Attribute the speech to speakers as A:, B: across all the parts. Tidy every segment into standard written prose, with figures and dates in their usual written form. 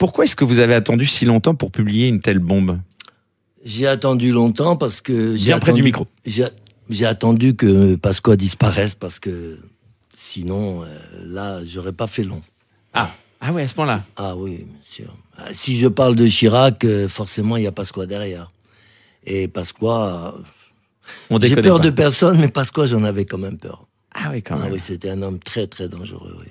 A: Pourquoi est-ce que vous avez attendu si longtemps pour publier une telle bombe ?
B: J'ai attendu longtemps parce que...
A: Bien près du micro.
B: J'ai attendu que Pasqua disparaisse parce que sinon, là, j'aurais pas fait long.
A: Ah ouais, à ce point-là.
B: Ah oui, bien sûr. Si je parle de Chirac, forcément, il y a Pasqua derrière. Et Pasqua... J'ai peur de personne, mais Pasqua, j'en avais quand même peur.
A: Ah oui, quand même.
B: Oui, c'était un homme très, très dangereux, oui.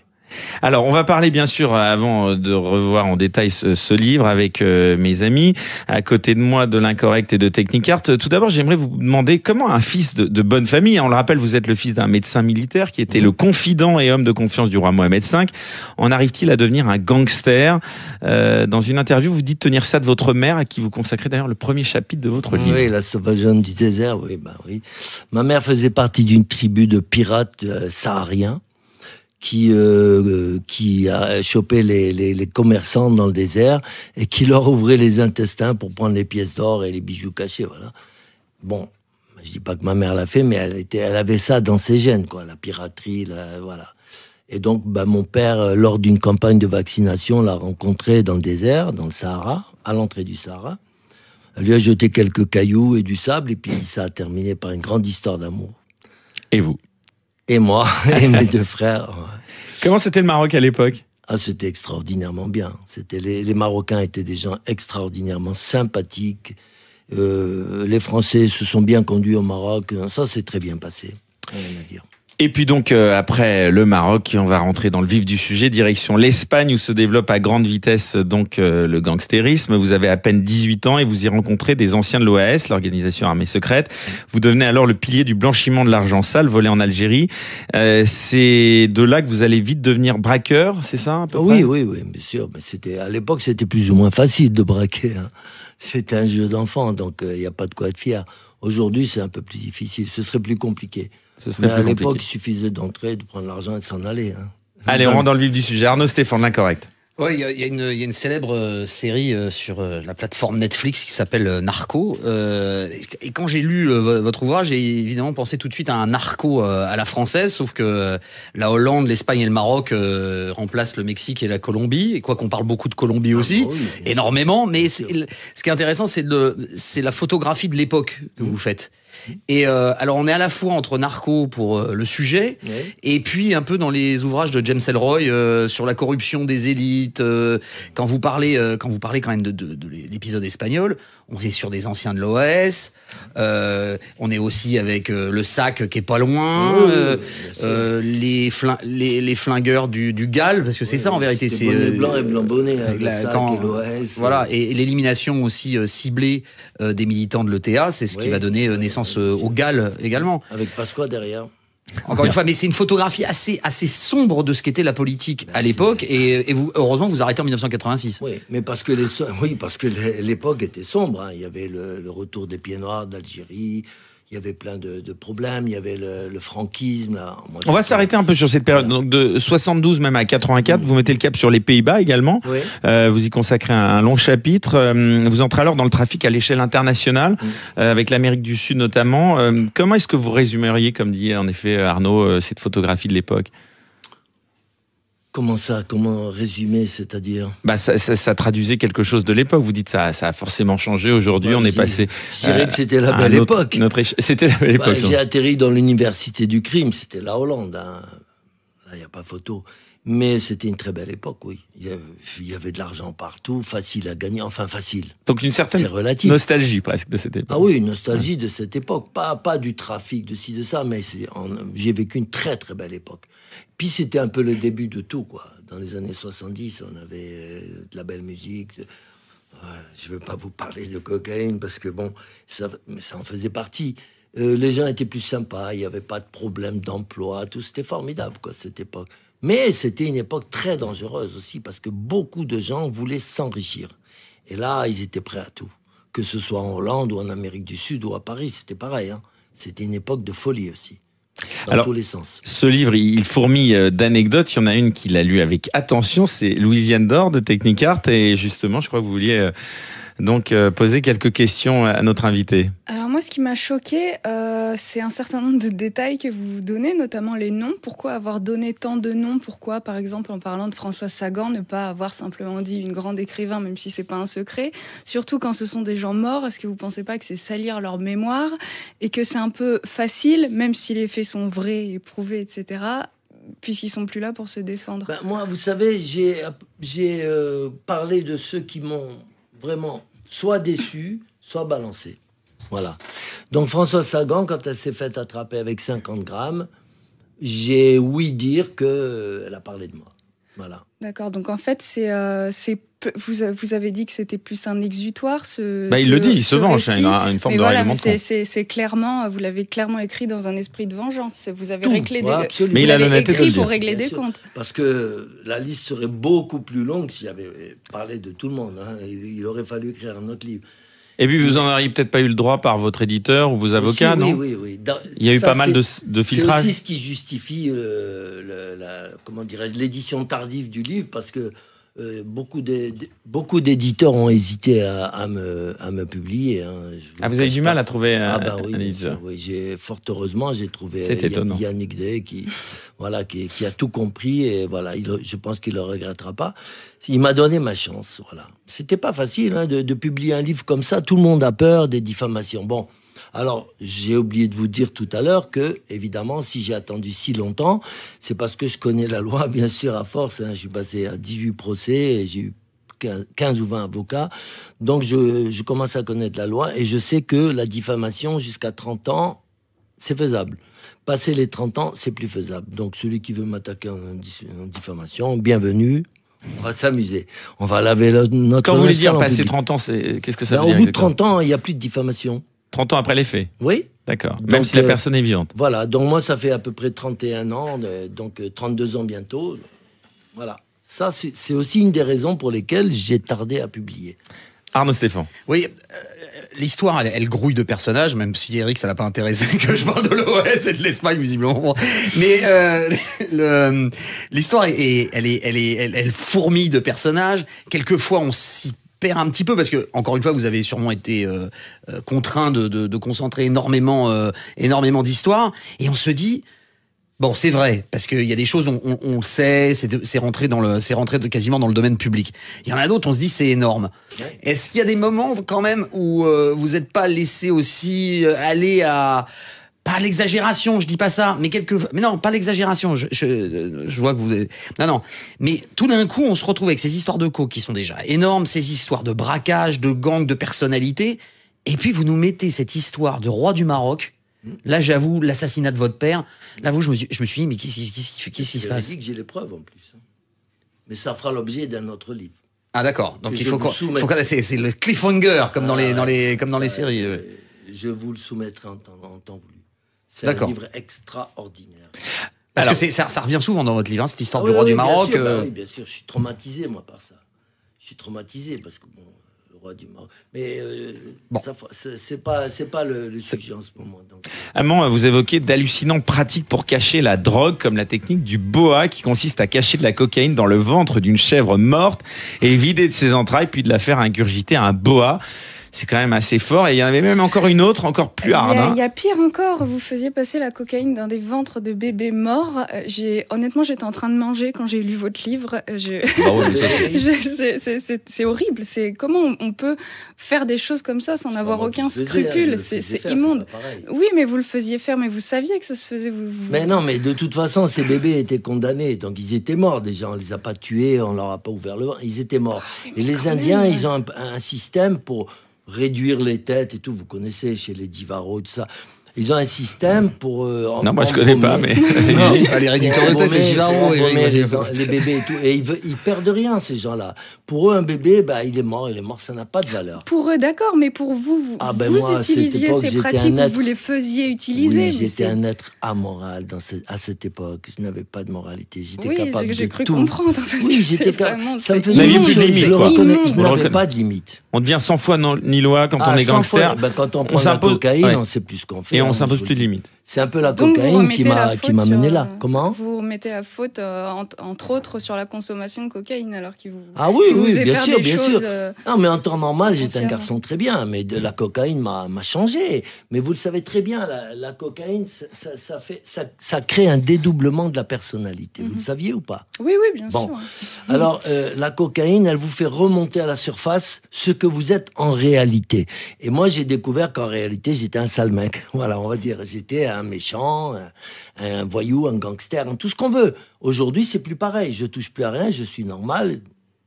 A: Alors, on va parler bien sûr, avant de revoir en détail ce livre avec mes amis, à côté de moi, de l'Incorrect et de Technicart. Tout d'abord, j'aimerais vous demander comment un fils de bonne famille, on le rappelle, vous êtes le fils d'un médecin militaire qui était le confident et homme de confiance du roi Mohamed V, en arrive-t-il à devenir un gangster ? Dans une interview, vous dites tenir ça de votre mère, à qui vous consacrez d'ailleurs le premier chapitre de votre livre.
B: Oui, la sauvageonne du désert, oui. Ma mère faisait partie d'une tribu de pirates sahariens qui a chopé les commerçants dans le désert et qui leur ouvrait les intestins pour prendre les pièces d'or et les bijoux cachés, voilà. Bon, je dis pas que ma mère l'a fait, mais elle avait ça dans ses gènes, quoi, la piraterie, voilà. Et donc, mon père, lors d'une campagne de vaccination, l'a rencontré dans le désert, dans le Sahara, à l'entrée du Sahara. Elle lui a jeté quelques cailloux et du sable, et puis ça a terminé par une grande histoire d'amour.
A: Et vous ?
B: Et moi, et mes deux frères.
A: Comment c'était le Maroc à l'époque ?
B: C'était extraordinairement bien. Les Marocains étaient des gens extraordinairement sympathiques. Les Français se sont bien conduits au Maroc. Ça s'est très bien passé. Rien à dire.
A: Et puis donc, après le Maroc, on va rentrer dans le vif du sujet, direction l'Espagne, où se développe à grande vitesse donc le gangstérisme. Vous avez à peine 18 ans et vous y rencontrez des anciens de l'OAS, l'organisation armée secrète. Vous devenez alors le pilier du blanchiment de l'argent sale volé en Algérie. C'est de là que vous allez vite devenir braqueur, c'est ça à peu près ?
B: Oui, bien sûr. Mais à l'époque, c'était plus ou moins facile de braquer. Hein. C'était un jeu d'enfant, donc il n'y a pas de quoi être fier. Aujourd'hui, c'est un peu plus difficile. Ce serait plus compliqué. Mais à l'époque, il suffisait d'entrer, de prendre l'argent et de s'en aller. Hein.
A: Allez, on rentre dans le vif du sujet. Arnaud Stéphane, l'Incorrect.
C: Oui, il y a une célèbre série sur la plateforme Netflix qui s'appelle Narco. Et quand j'ai lu votre ouvrage, j'ai évidemment pensé tout de suite à un narco à la française, sauf que la Hollande, l'Espagne et le Maroc remplacent le Mexique et la Colombie. Et quoi qu'on parle beaucoup de Colombie aussi, énormément. Mais ce qui est intéressant, c'est la photographie de l'époque que vous faites. Et alors on est à la fois entre Narco pour le sujet et puis un peu dans les ouvrages de James Ellroy sur la corruption des élites. Quand vous parlez quand même de l'épisode espagnol, on est sur des anciens de l'OAS. On est aussi avec le SAC qui est pas loin. Les flingueurs du GAL, parce que c'est ça en vérité. C'est
B: bonnet blanc et blanc bonnet avec le SAC et l'OAS.
C: Voilà, et l'élimination aussi ciblée des militants de l'ETA, c'est ce qui va donner naissance au GAL également.
B: Avec Pasqua derrière.
C: Encore une fois, mais c'est une photographie assez sombre de ce qu'était la politique à l'époque, et vous, heureusement, vous arrêtez en 1986.
B: Oui, mais parce que l'époque était sombre. Hein. Il y avait le retour des pieds noirs d'Algérie. Il y avait plein de problèmes, il y avait le franquisme. Là.
A: On va s'arrêter un peu sur cette période. Donc de 72 même à 84, vous mettez le cap sur les Pays-Bas également. Oui. Vous y consacrez un long chapitre. Vous entrez alors dans le trafic à l'échelle internationale, avec l'Amérique du Sud notamment. Comment est-ce que vous résumeriez, comme dit en effet Arnaud, cette photographie de l'époque ?
B: Comment ça ? Comment résumer, c'est-à-dire ?
A: Ça traduisait quelque chose de l'époque. Vous dites ça a forcément changé. Aujourd'hui, on est passé...
B: Je dirais que c'était la belle époque.
A: C'était la belle époque.
B: J'ai atterri dans l'université du crime. C'était la Hollande. Hein. Là, il n'y a pas photo. Mais c'était une très belle époque, oui. Il y avait de l'argent partout, facile à gagner. Enfin, facile.
A: Donc une certaine nostalgie presque de cette époque.
B: Ah oui, une nostalgie de cette époque. Pas du trafic, de ci, de ça, mais j'ai vécu une très, très belle époque. Puis c'était un peu le début de tout, quoi. Dans les années 70, on avait de la belle musique. Je ne veux pas vous parler de cocaïne, parce que ça en faisait partie. Les gens étaient plus sympas, il n'y avait pas de problème d'emploi, tout. C'était formidable, quoi, cette époque. Mais c'était une époque très dangereuse aussi, parce que beaucoup de gens voulaient s'enrichir. Et là, ils étaient prêts à tout. Que ce soit en Hollande ou en Amérique du Sud ou à Paris, c'était pareil. Hein. C'était une époque de folie aussi. Dans tous les sens.
A: Ce livre, il fourmille d'anecdotes. Il y en a une qu'il a lu avec attention, c'est Louisiane d'or de Technicart. Et justement, je crois que vous vouliez donc poser quelques questions à notre invité.
D: Alors moi, ce qui m'a choqué, c'est un certain nombre de détails que vous donnez, notamment les noms. Pourquoi avoir donné tant de noms? Pourquoi, par exemple, en parlant de François Sagan, ne pas avoir simplement dit une grande écrivain, même si c'est pas un secret? Surtout quand ce sont des gens morts, est-ce que vous pensez pas que c'est salir leur mémoire et que c'est un peu facile, même si les faits sont vrais, éprouvés, etc., puisqu'ils sont plus là pour se défendre?
B: Moi, vous savez, j'ai parlé de ceux qui m'ont vraiment soit déçu, soit balancé. Voilà. Donc François Sagan, quand elle s'est faite attraper avec 50 grammes, j'ai ouï dire qu'elle a parlé de moi. Voilà.
D: D'accord, donc en fait, vous avez dit que c'était plus un exutoire.
A: Il le dit, il se venge, c'est une forme de règlement de compte.
D: C'est clairement, vous l'avez clairement écrit dans un esprit de vengeance. Vous avez réglé
A: Mais il a l'honnêteté de le dire.
D: pour régler des comptes.
B: Parce que la liste serait beaucoup plus longue si j'avais parlé de tout le monde. Hein. Il aurait fallu écrire un autre livre.
A: Et puis vous en auriez peut-être pas eu le droit par votre éditeur ou vos avocats, non?
B: Oui.
A: Il y a eu pas mal de filtrage.
B: C'est aussi ce qui justifie comment dirais-je, l'édition tardive du livre, parce que beaucoup d'éditeurs ont hésité à me publier. Hein.
A: Vous avez du mal à trouver un
B: oui,
A: éditeur?
B: Oui, fort heureusement, j'ai trouvé Yannick Day qui a tout compris, et voilà, je pense qu'il ne le regrettera pas. Il m'a donné ma chance, voilà. C'était pas facile de publier un livre comme ça. Tout le monde a peur des diffamations. Bon, alors j'ai oublié de vous dire tout à l'heure que, évidemment, si j'ai attendu si longtemps, c'est parce que je connais la loi, bien sûr, à force. Je suis passé à 18 procès et j'ai eu 15 ou 20 avocats. Donc je commence à connaître la loi et je sais que la diffamation jusqu'à 30 ans, c'est faisable. Passer les 30 ans, c'est plus faisable. Donc celui qui veut m'attaquer en diffamation, bienvenue. On va s'amuser. On va laver notre...
A: Quand vous voulez dire passer 30 ans, qu'est-ce que ça veut dire?
B: Au bout de 30 ans, il n'y a plus de diffamation.
A: 30 ans après les faits?
B: Oui.
A: D'accord. Même si la personne est vivante.
B: Voilà. Donc moi, ça fait à peu près 31 ans, donc 32 ans bientôt. Voilà. Ça, c'est aussi une des raisons pour lesquelles j'ai tardé à publier.
A: Arnaud Stéphane.
C: Oui, l'histoire, elle grouille de personnages, même si Eric, ça l'a pas intéressé que je parle de l'OS et de l'Espagne, visiblement. Mais l'histoire, elle fourmille de personnages. Quelquefois, on s'y perd un petit peu, parce que, encore une fois, vous avez sûrement été contraint de concentrer énormément d'histoires. Et on se dit... Bon, c'est vrai, parce qu'il y a des choses, on le sait, c'est rentré quasiment dans le domaine public. Il y en a d'autres, on se dit c'est énorme. Ouais. Est-ce qu'il y a des moments quand même où vous n'êtes pas laissé aussi aller à... Pas l'exagération, je dis pas ça, mais mais non, pas l'exagération. Je vois que vous... Non. Mais tout d'un coup, on se retrouve avec ces histoires de coke qui sont déjà énormes, ces histoires de braquage, de gangs, de personnalités, et puis vous nous mettez cette histoire de roi du Maroc. Là, j'avoue, l'assassinat de votre père. Là, je me suis dit, mais qu'est-ce qui se passe?
B: Je dis que j'ai les preuves en plus. Mais ça fera l'objet d'un autre livre.
C: Ah d'accord. Donc il faut c'est le cliffhanger comme dans les séries.
B: Je vous le soumettrai en temps voulu. C'est un livre extraordinaire.
C: Parce que ça revient souvent dans votre livre, cette histoire du roi du Maroc.
B: Oui, bien sûr. Je suis traumatisé moi par ça. Je suis traumatisé parce que roi du Maroc. Mais c'est pas le sujet en ce moment. Donc.
A: Amand, vous évoquez d'hallucinantes pratiques pour cacher la drogue, comme la technique du boa, qui consiste à cacher de la cocaïne dans le ventre d'une chèvre morte et vider de ses entrailles, puis de la faire ingurgiter à un boa. C'est quand même assez fort. Et il y en avait même encore une autre, encore plus hard.
D: Il y a pire encore. Vous faisiez passer la cocaïne dans des ventres de bébés morts. Honnêtement, j'étais en train de manger quand j'ai lu votre livre. C'est horrible. C'est comment on peut faire des choses comme ça sans avoir aucun scrupule. C'est immonde. Oui, mais vous le faisiez faire. Mais vous saviez que ça se faisait.
B: Mais non, mais de toute façon, ces bébés étaient condamnés. Donc ils étaient morts déjà. On les a pas tués. On leur a pas ouvert le ventre. Ils étaient morts. Et les Indiens, ils ont un système pour réduire les têtes et tout, vous connaissez chez les Divaro et tout ça. Ils ont un système pour...
A: non, moi je connais pas, mais...
C: les réducteurs de tête, les Divaro,
B: les bébés et tout. Et ils perdent rien, ces gens-là. Pour eux, un bébé, il est mort, ça n'a pas de valeur.
D: Pour eux, d'accord, mais pour vous, vous utilisiez ces pratiques, vous les faisiez utiliser.
B: Oui, j'étais un être amoral à cette époque. Je n'avais pas de moralité. J'étais capable de tout.
D: J'ai cru comprendre. Parce
B: oui,
D: j'étais capable.
B: Ça me faisait
A: plus de limite, quoi.
B: Je n'avais pas de limite.
A: On devient 100 fois ni loi quand on est gangster.
B: Quand on prend la cocaïne, on sait plus ce qu'on fait.
A: Et on s'impose plus de limites.
B: C'est un peu la
D: Donc, vous
B: cocaïne
D: remettez la
B: qui
D: faute
B: m'a mené
D: sur,
B: là. Comment?
D: Vous remettez la faute, entre autres, sur la consommation de cocaïne, alors qu'il vous,
B: Ah oui,
D: qui vous
B: oui,
D: faisait
B: bien
D: faire
B: sûr,
D: des
B: bien
D: choses,
B: sûr. Non, mais en temps normal, j'étais un
D: consciemment.
B: garçon très bien, mais de la cocaïne m'a changé. Mais vous le savez très bien, la cocaïne, ça crée un dédoublement de la personnalité. Vous le saviez ou pas?
D: Oui, oui, bien
B: Bon.
D: sûr.
B: Alors, la cocaïne, elle vous fait remonter à la surface ce que vous êtes en réalité. Et moi, j'ai découvert qu'en réalité, j'étais un sale mec. Voilà, on va dire. J'étais un méchant, un voyou, un gangster, tout ce qu'on veut. Aujourd'hui, c'est plus pareil. Je touche plus à rien, je suis normal,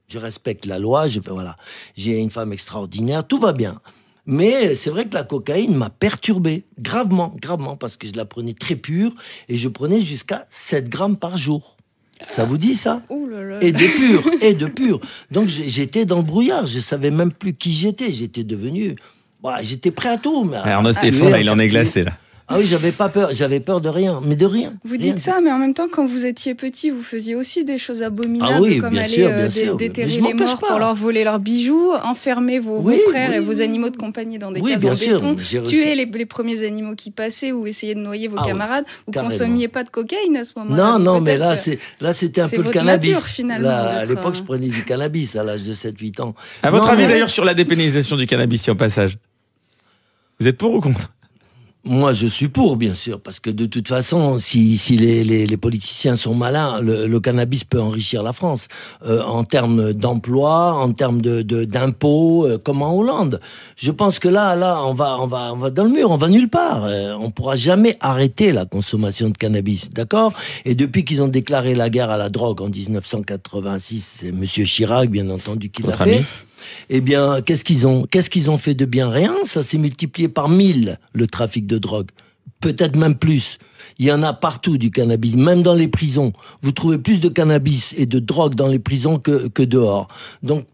B: je respecte la loi, voilà. J'ai une femme extraordinaire, tout va bien. Mais c'est vrai que la cocaïne m'a perturbé, gravement, parce que je la prenais très pure et je prenais jusqu'à 7 grammes par jour. Ça vous dit ça?
D: Ouh là là.
B: Et de pur. Donc j'étais dans le brouillard, je savais même plus qui j'étais. J'étais devenu... Bah, j'étais prêt à tout. Mais
A: Arnaud Stéphane, là, il en est glacé, là.
B: Ah oui, j'avais pas peur, j'avais peur de rien, mais de rien.
D: Vous
B: Rien.
D: dites ça, mais en même temps, quand vous étiez petit, vous faisiez aussi des choses abominables,
B: Ah oui,
D: comme
B: bien
D: aller
B: sûr, bien sûr.
D: déterrer
B: Mais je m'en
D: les
B: cache
D: morts
B: pas.
D: pour leur voler leurs bijoux, enfermer vos
B: Oui,
D: frères
B: oui,
D: et vos
B: oui.
D: animaux de compagnie dans des
B: Oui,
D: cases
B: bien
D: en
B: sûr,
D: béton,
B: j'ai reçu-
D: tuer les premiers animaux qui passaient ou essayer de noyer vos
B: Ah oui,
D: camarades. Vous
B: carrément.
D: consommiez pas de cocaïne à ce moment-là.
B: Non,
D: donc
B: non, mais
D: peut-être
B: là, c'était un
D: c'est
B: peu le
D: votre
B: cannabis.
D: nature, finalement,
B: Là, à
D: d'être
B: l'époque,
D: un-
B: je prenais du cannabis à l'âge de 7-8 ans.
A: À votre
B: Non,
A: avis,
B: mais-
A: d'ailleurs, sur la dépénalisation du cannabis, si au passage, vous êtes pour ou contre?
B: Moi, je suis pour, bien sûr, parce que de toute façon, si les politiciens sont malins, le cannabis peut enrichir la France en termes d'emploi, en termes d'impôts, comme en Hollande. Je pense que là, on va dans le mur, on va nulle part. On pourra jamais arrêter la consommation de cannabis, d'accord? Et depuis qu'ils ont déclaré la guerre à la drogue en 1986, c'est Monsieur Chirac, bien entendu, qui l'a
A: Votre
B: fait.
A: ami?
B: Eh bien, qu'est-ce qu'ils ont fait de bien? Rien. Ça s'est multiplié par 1000, le trafic de drogue. Peut-être même plus. Il y en a partout du cannabis, même dans les prisons. Vous trouvez plus de cannabis et de drogue dans les prisons que dehors. Donc,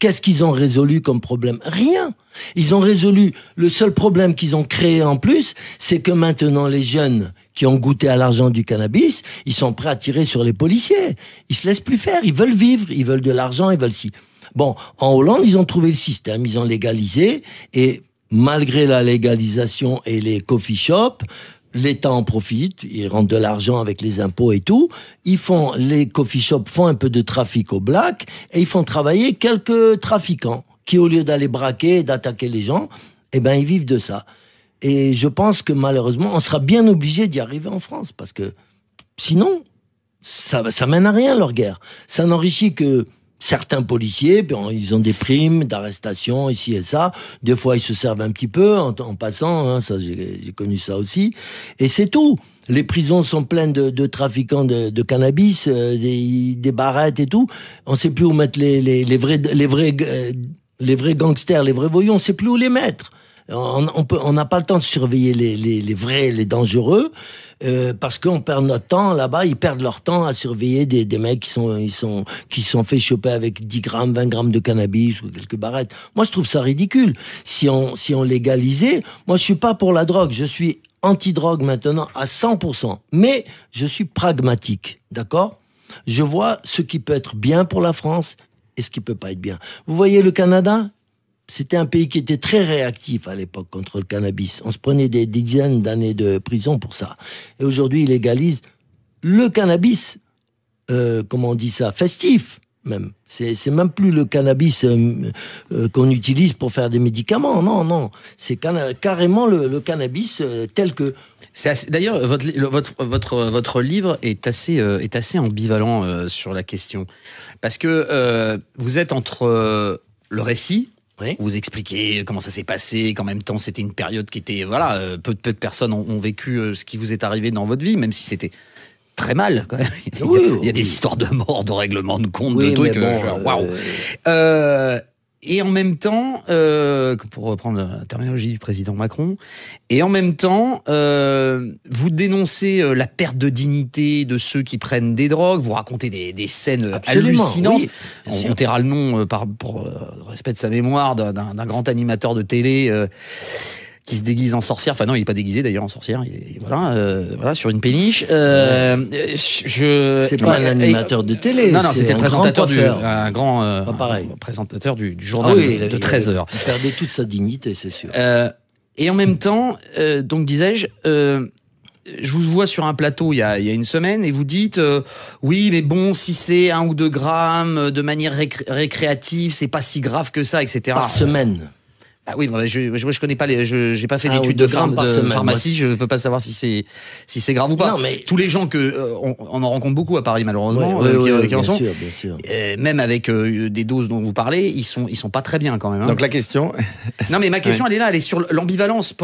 B: qu'est-ce qu'ils ont résolu comme problème? Rien. Ils ont résolu, le seul problème qu'ils ont créé en plus, c'est que maintenant les jeunes qui ont goûté à l'argent du cannabis, ils sont prêts à tirer sur les policiers. Ils se laissent plus faire, ils veulent vivre, ils veulent de l'argent, ils veulent ci. Bon, en Hollande, ils ont trouvé le système, ils ont légalisé, et malgré la légalisation et les coffee shops, l'État en profite, ils rentrent de l'argent avec les impôts et tout, les coffee shops font un peu de trafic au black, et ils font travailler quelques trafiquants, qui au lieu d'aller braquer et d'attaquer les gens, eh ben ils vivent de ça. Et je pense que malheureusement, on sera bien obligé d'y arriver en France, parce que sinon, ça mène à rien leur guerre. Ça n'enrichit que certains policiers, ils ont des primes d'arrestation ici et ça. Des fois, ils se servent un petit peu en passant. Hein, ça, j'ai connu ça aussi. Et c'est tout. Les prisons sont pleines de trafiquants de cannabis, des barrettes et tout. On ne sait plus où mettre les vrais gangsters, les vrais voyous. On ne sait plus où les mettre. On n'a pas le temps de surveiller les vrais, les dangereux, parce qu'on perd notre temps là-bas. Ils perdent leur temps à surveiller des mecs qui sont fait choper avec 10 grammes, 20 grammes de cannabis ou quelques barrettes. Moi, je trouve ça ridicule. Si on légalisait, moi, je suis pas pour la drogue. Je suis anti-drogue maintenant à 100%. Mais je suis pragmatique, d'accord? Je vois ce qui peut être bien pour la France et ce qui peut pas être bien. Vous voyez le Canada? C'était un pays qui était très réactif à l'époque contre le cannabis. On se prenait des dizaines d'années de prison pour ça. Et aujourd'hui, ils légalisent le cannabis, comment on dit ça, festif même. C'est même plus le cannabis qu'on utilise pour faire des médicaments. Non, non. C'est carrément le cannabis tel que...
C: D'ailleurs, votre livre est assez ambivalent sur la question. Parce que vous êtes entre le récit,
B: Oui.
C: vous expliquez comment ça s'est passé, qu'en même temps c'était une période qui était... Voilà, peu de personnes ont vécu ce qui vous est arrivé dans votre vie, même si c'était très mal. Quand même. Il y a des histoires de mort, de règlements de compte, de trucs. Waouh. Et en même temps, pour reprendre la terminologie du président Macron, et en même temps, vous dénoncez la perte de dignité de ceux qui prennent des drogues, vous racontez des scènes
B: Absolument,
C: hallucinantes.
B: oui,
C: On taira le nom pour respect de sa mémoire d'un grand animateur de télé qui se déguise en sorcière. Enfin non, il n'est pas déguisé d'ailleurs en sorcière. Voilà, sur une péniche.
B: C'est pas un animateur de télé.
C: Non, c'était le présentateur un
B: grand
C: présentateur du journal de 13 heures.
B: Il perdait toute sa dignité, c'est sûr.
C: Et en même temps, donc disais-je, je vous vois sur un plateau il y a une semaine et vous dites oui, mais bon, si c'est 1 ou 2 grammes de manière récréative, c'est pas si grave que ça, etc.
B: Par semaine.
C: Ah oui, je connais pas j'ai pas fait
B: 1 ou
C: d'études
B: 2
C: de
B: grammes par semaine.
C: pharmacie, je peux pas savoir si c'est grave ou pas.
B: Non, mais
C: tous les gens on en rencontre beaucoup à Paris malheureusement, qui en sont.
B: Bien sûr.
C: Même avec des doses dont vous parlez, ils sont pas très bien quand même. Hein.
A: Donc la question.
C: Non, mais ma question, elle est là, elle est sur l'ambivalence.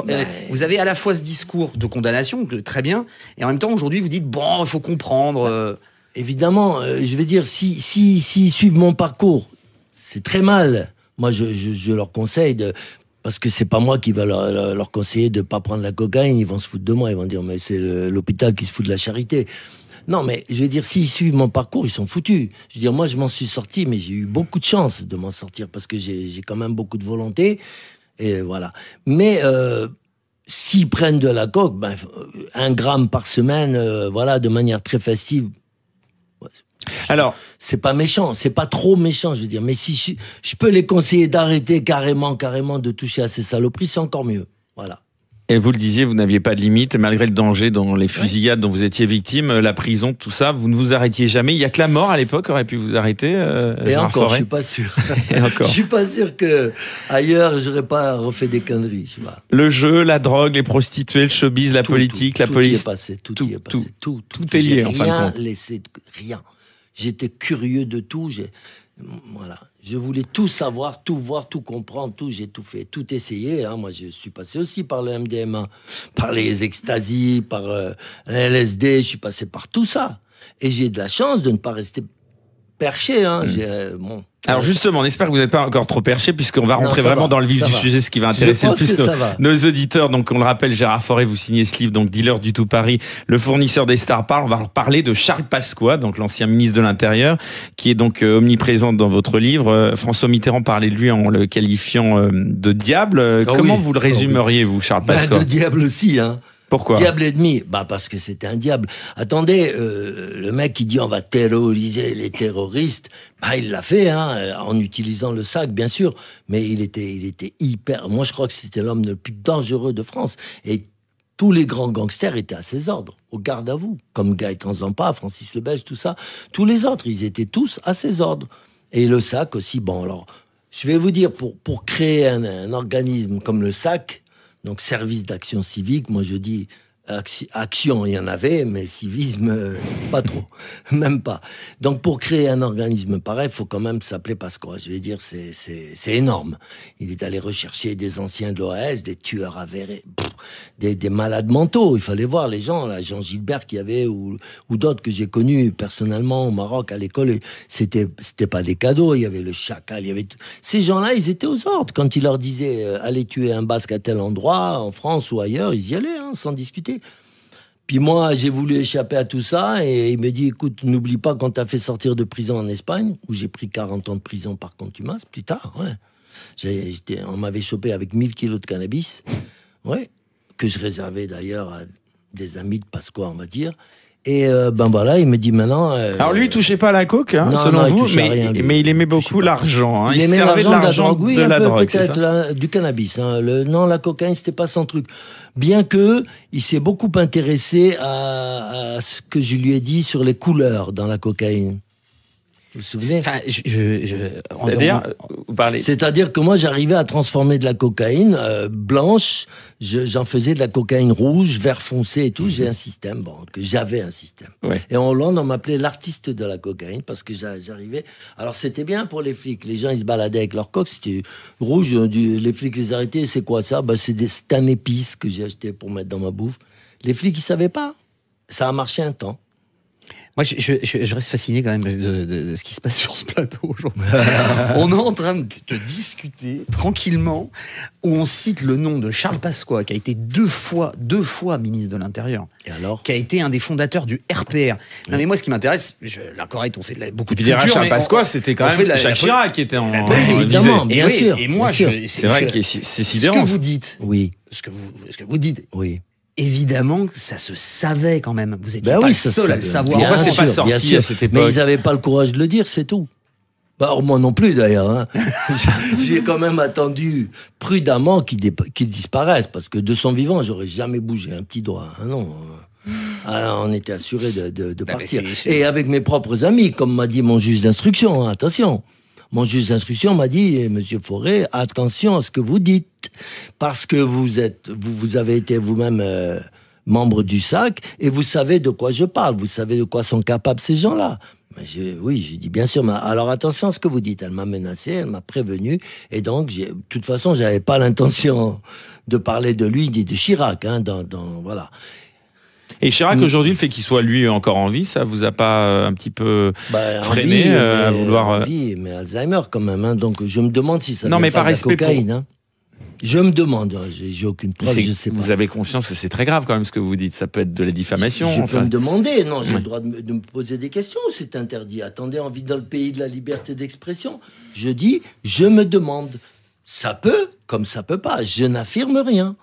C: Vous avez à la fois ce discours de condamnation, très bien, et en même temps, aujourd'hui, vous dites, bon, il faut comprendre.
B: Évidemment, je veux dire, s'ils suivent mon parcours, c'est très mal. Moi, je leur conseille parce que c'est pas moi qui va leur conseiller de pas prendre la cocaïne, ils vont se foutre de moi, ils vont dire, mais c'est l'hôpital qui se fout de la charité. Non, mais je veux dire, s'ils suivent mon parcours, ils sont foutus. Je veux dire, moi, je m'en suis sorti, mais j'ai eu beaucoup de chance de m'en sortir parce que j'ai quand même beaucoup de volonté. Et voilà. Mais s'ils prennent de la coke, 1 gramme par semaine, voilà, de manière très festive.
A: Alors,
B: c'est pas méchant, c'est pas trop méchant, je veux dire. Mais si je peux les conseiller d'arrêter carrément de toucher à ces saloperies, c'est encore mieux. Voilà.
A: et vous le disiez, vous n'aviez pas de limite, malgré le danger dans les fusillades dont vous étiez victime, la prison, tout ça, vous ne vous arrêtiez jamais. Il y a que la mort à l'époque aurait pu vous arrêter.
B: Et encore, je suis pas sûr. Je suis pas sûr que ailleurs j'aurais pas refait des conneries. Je sais pas.
A: Le jeu, la drogue, les prostituées, le showbiz, la politique, la police.
B: Tout y est passé. Tout
A: est lié en fin de compte.
B: Rien. J'étais curieux de tout. Voilà. Je voulais tout savoir, tout voir, tout comprendre, tout. J'ai tout fait, tout essayé. Hein. Moi, je suis passé aussi par le MDMA, par les extasies, par LSD. Je suis passé par tout ça. Et j'ai de la chance de ne pas rester perché. Hein.
A: Alors justement, on espère que vous n'êtes pas encore trop perché, puisqu'on va rentrer vraiment dans le vif du sujet, ce qui va intéresser le plus nos auditeurs. Donc on le rappelle, Gérard Fauré, vous signez ce livre, donc Dealer du tout Paris, le fournisseur des stars parle. On va parler de Charles Pasqua, donc l'ancien ministre de l'Intérieur, qui est donc omniprésent dans votre livre. François Mitterrand parlait de lui en le qualifiant de diable. Comment vous le résumeriez, vous, Charles Pasqua?
B: De diable aussi, hein.
A: Pourquoi?
B: Diable et demi. Parce que c'était un diable. Attendez, le mec qui dit on va terroriser les terroristes, il l'a fait, hein, en utilisant le sac, bien sûr. Mais il était hyper. Moi, je crois que c'était l'homme le plus dangereux de France. Et tous les grands gangsters étaient à ses ordres, au garde à vous, comme Gaëtan Zampa, Francis le Belge, tout ça. Tous les autres, ils étaient tous à ses ordres. Et le sac aussi. Bon, alors, je vais vous dire, pour créer un organisme comme le sac. Donc, service d'action civique, moi je dis, action, il y en avait, mais civisme, pas trop, même pas. Donc, pour créer un organisme pareil, il faut quand même s'appeler Pasqua. Je vais dire, c'est énorme. Il est allé rechercher des anciens de l'OAS, des tueurs avérés, des malades mentaux. Il fallait voir les gens, là, Jean Gilbert qu'il y avait, ou d'autres que j'ai connus personnellement au Maroc, à l'école. C'était pas des cadeaux, il y avait le chacal, il y avait ces gens-là, ils étaient aux ordres. Quand il leur disait, allez tuer un Basque à tel endroit, en France ou ailleurs, ils y allaient, hein, sans discuter. Puis moi, j'ai voulu échapper à tout ça, et il me dit, écoute, n'oublie pas quand t'as fait sortir de prison en Espagne, où j'ai pris 40 ans de prison par contumace, plus tard, ouais. On m'avait chopé avec 1000 kilos de cannabis, ouais, que je réservais d'ailleurs à des amis de Pasqua, on va dire. Et voilà, il me dit maintenant...
A: Alors lui, il touchait pas à la coke, hein, selon
B: non,
A: vous, mais il aimait beaucoup l'argent. Hein.
B: Il aimait
A: servait
B: l'argent, de la drogue,
A: peut-être
B: du cannabis. Hein. Non, la cocaïne, c'était pas son truc. Bien que il s'est beaucoup intéressé à ce que je lui ai dit sur les couleurs dans la cocaïne. Vous vous souvenez?
C: Enfin,
B: C'est-à-dire que moi, j'arrivais à transformer de la cocaïne blanche, j'en faisais de la cocaïne rouge, vert foncé et tout. J'ai un système, j'avais un système.
A: Ouais.
B: Et en Hollande, on m'appelait l'artiste de la cocaïne parce que j'arrivais. Alors, c'était bien pour les flics. Les gens, ils se baladaient avec leur coque, c'était rouge. Les flics les arrêtaient. C'est quoi ça? C'est un épice que j'ai acheté pour mettre dans ma bouffe. Les flics, ils savaient pas. Ça a marché un temps.
C: Moi, je reste fasciné quand même de ce qui se passe sur ce plateau aujourd'hui. On est en train de discuter tranquillement où on cite le nom de Charles Pasqua, qui a été deux fois ministre de l'Intérieur.
B: Et alors?
C: Qui a été un des fondateurs du RPR. Non, mais moi, ce qui m'intéresse, l'incorrect, on fait beaucoup de
A: culture.
C: Charles
A: Pasqua, c'était quand même Jacques Chirac qui était en
B: évidemment, bien sûr.
C: Et moi,
A: c'est vrai que c'est sidérant.
C: Ce que vous dites,
B: oui.
C: Ce que vous dites,
B: oui.
C: Évidemment que ça se savait quand même. Vous étiez pas le seul à le savoir.
B: Pourquoi
A: c'est pas sorti à cette époque?
B: Mais ils n'avaient pas le courage de le dire, c'est tout. Moi non plus d'ailleurs. Hein. J'ai quand même attendu prudemment qu'il disparaisse, parce que de son vivant, j'aurais jamais bougé un petit doigt. Hein, non. on était assuré de partir.
C: c'est-
B: Et avec mes propres amis, comme m'a dit mon juge d'instruction, hein, attention. Mon juge d'instruction m'a dit, Monsieur Fauré, attention à ce que vous dites, parce que vous avez été vous-même membre du SAC et vous savez de quoi je parle, vous savez de quoi sont capables ces gens-là. Mais oui, j'ai dit bien sûr, mais alors attention à ce que vous dites. Elle m'a menacé, elle m'a prévenu, et donc, de toute façon, j'avais pas l'intention de parler de lui ni de Chirac, hein, voilà.
A: Et Chirac, aujourd'hui, le fait qu'il soit lui encore en vie, ça vous a pas un petit peu freiné à vouloir...
B: Envie, mais Alzheimer quand même, hein, donc je me demande si ça
A: Non,
B: vient
A: mais
B: pas
A: par
B: de la
A: respect
B: cocaïne. Hein. Je me demande, j'ai aucune preuve, je sais pas.
A: Vous avez conscience que c'est très grave quand même ce que vous dites, ça peut être de la diffamation.
B: Je peux me demander, non, j'ai
A: Ouais.
B: le droit de me poser des questions, c'est interdit. Attendez, on vit dans le pays de la liberté d'expression. Je dis, je me demande. Ça peut, comme ça peut pas. Je n'affirme rien.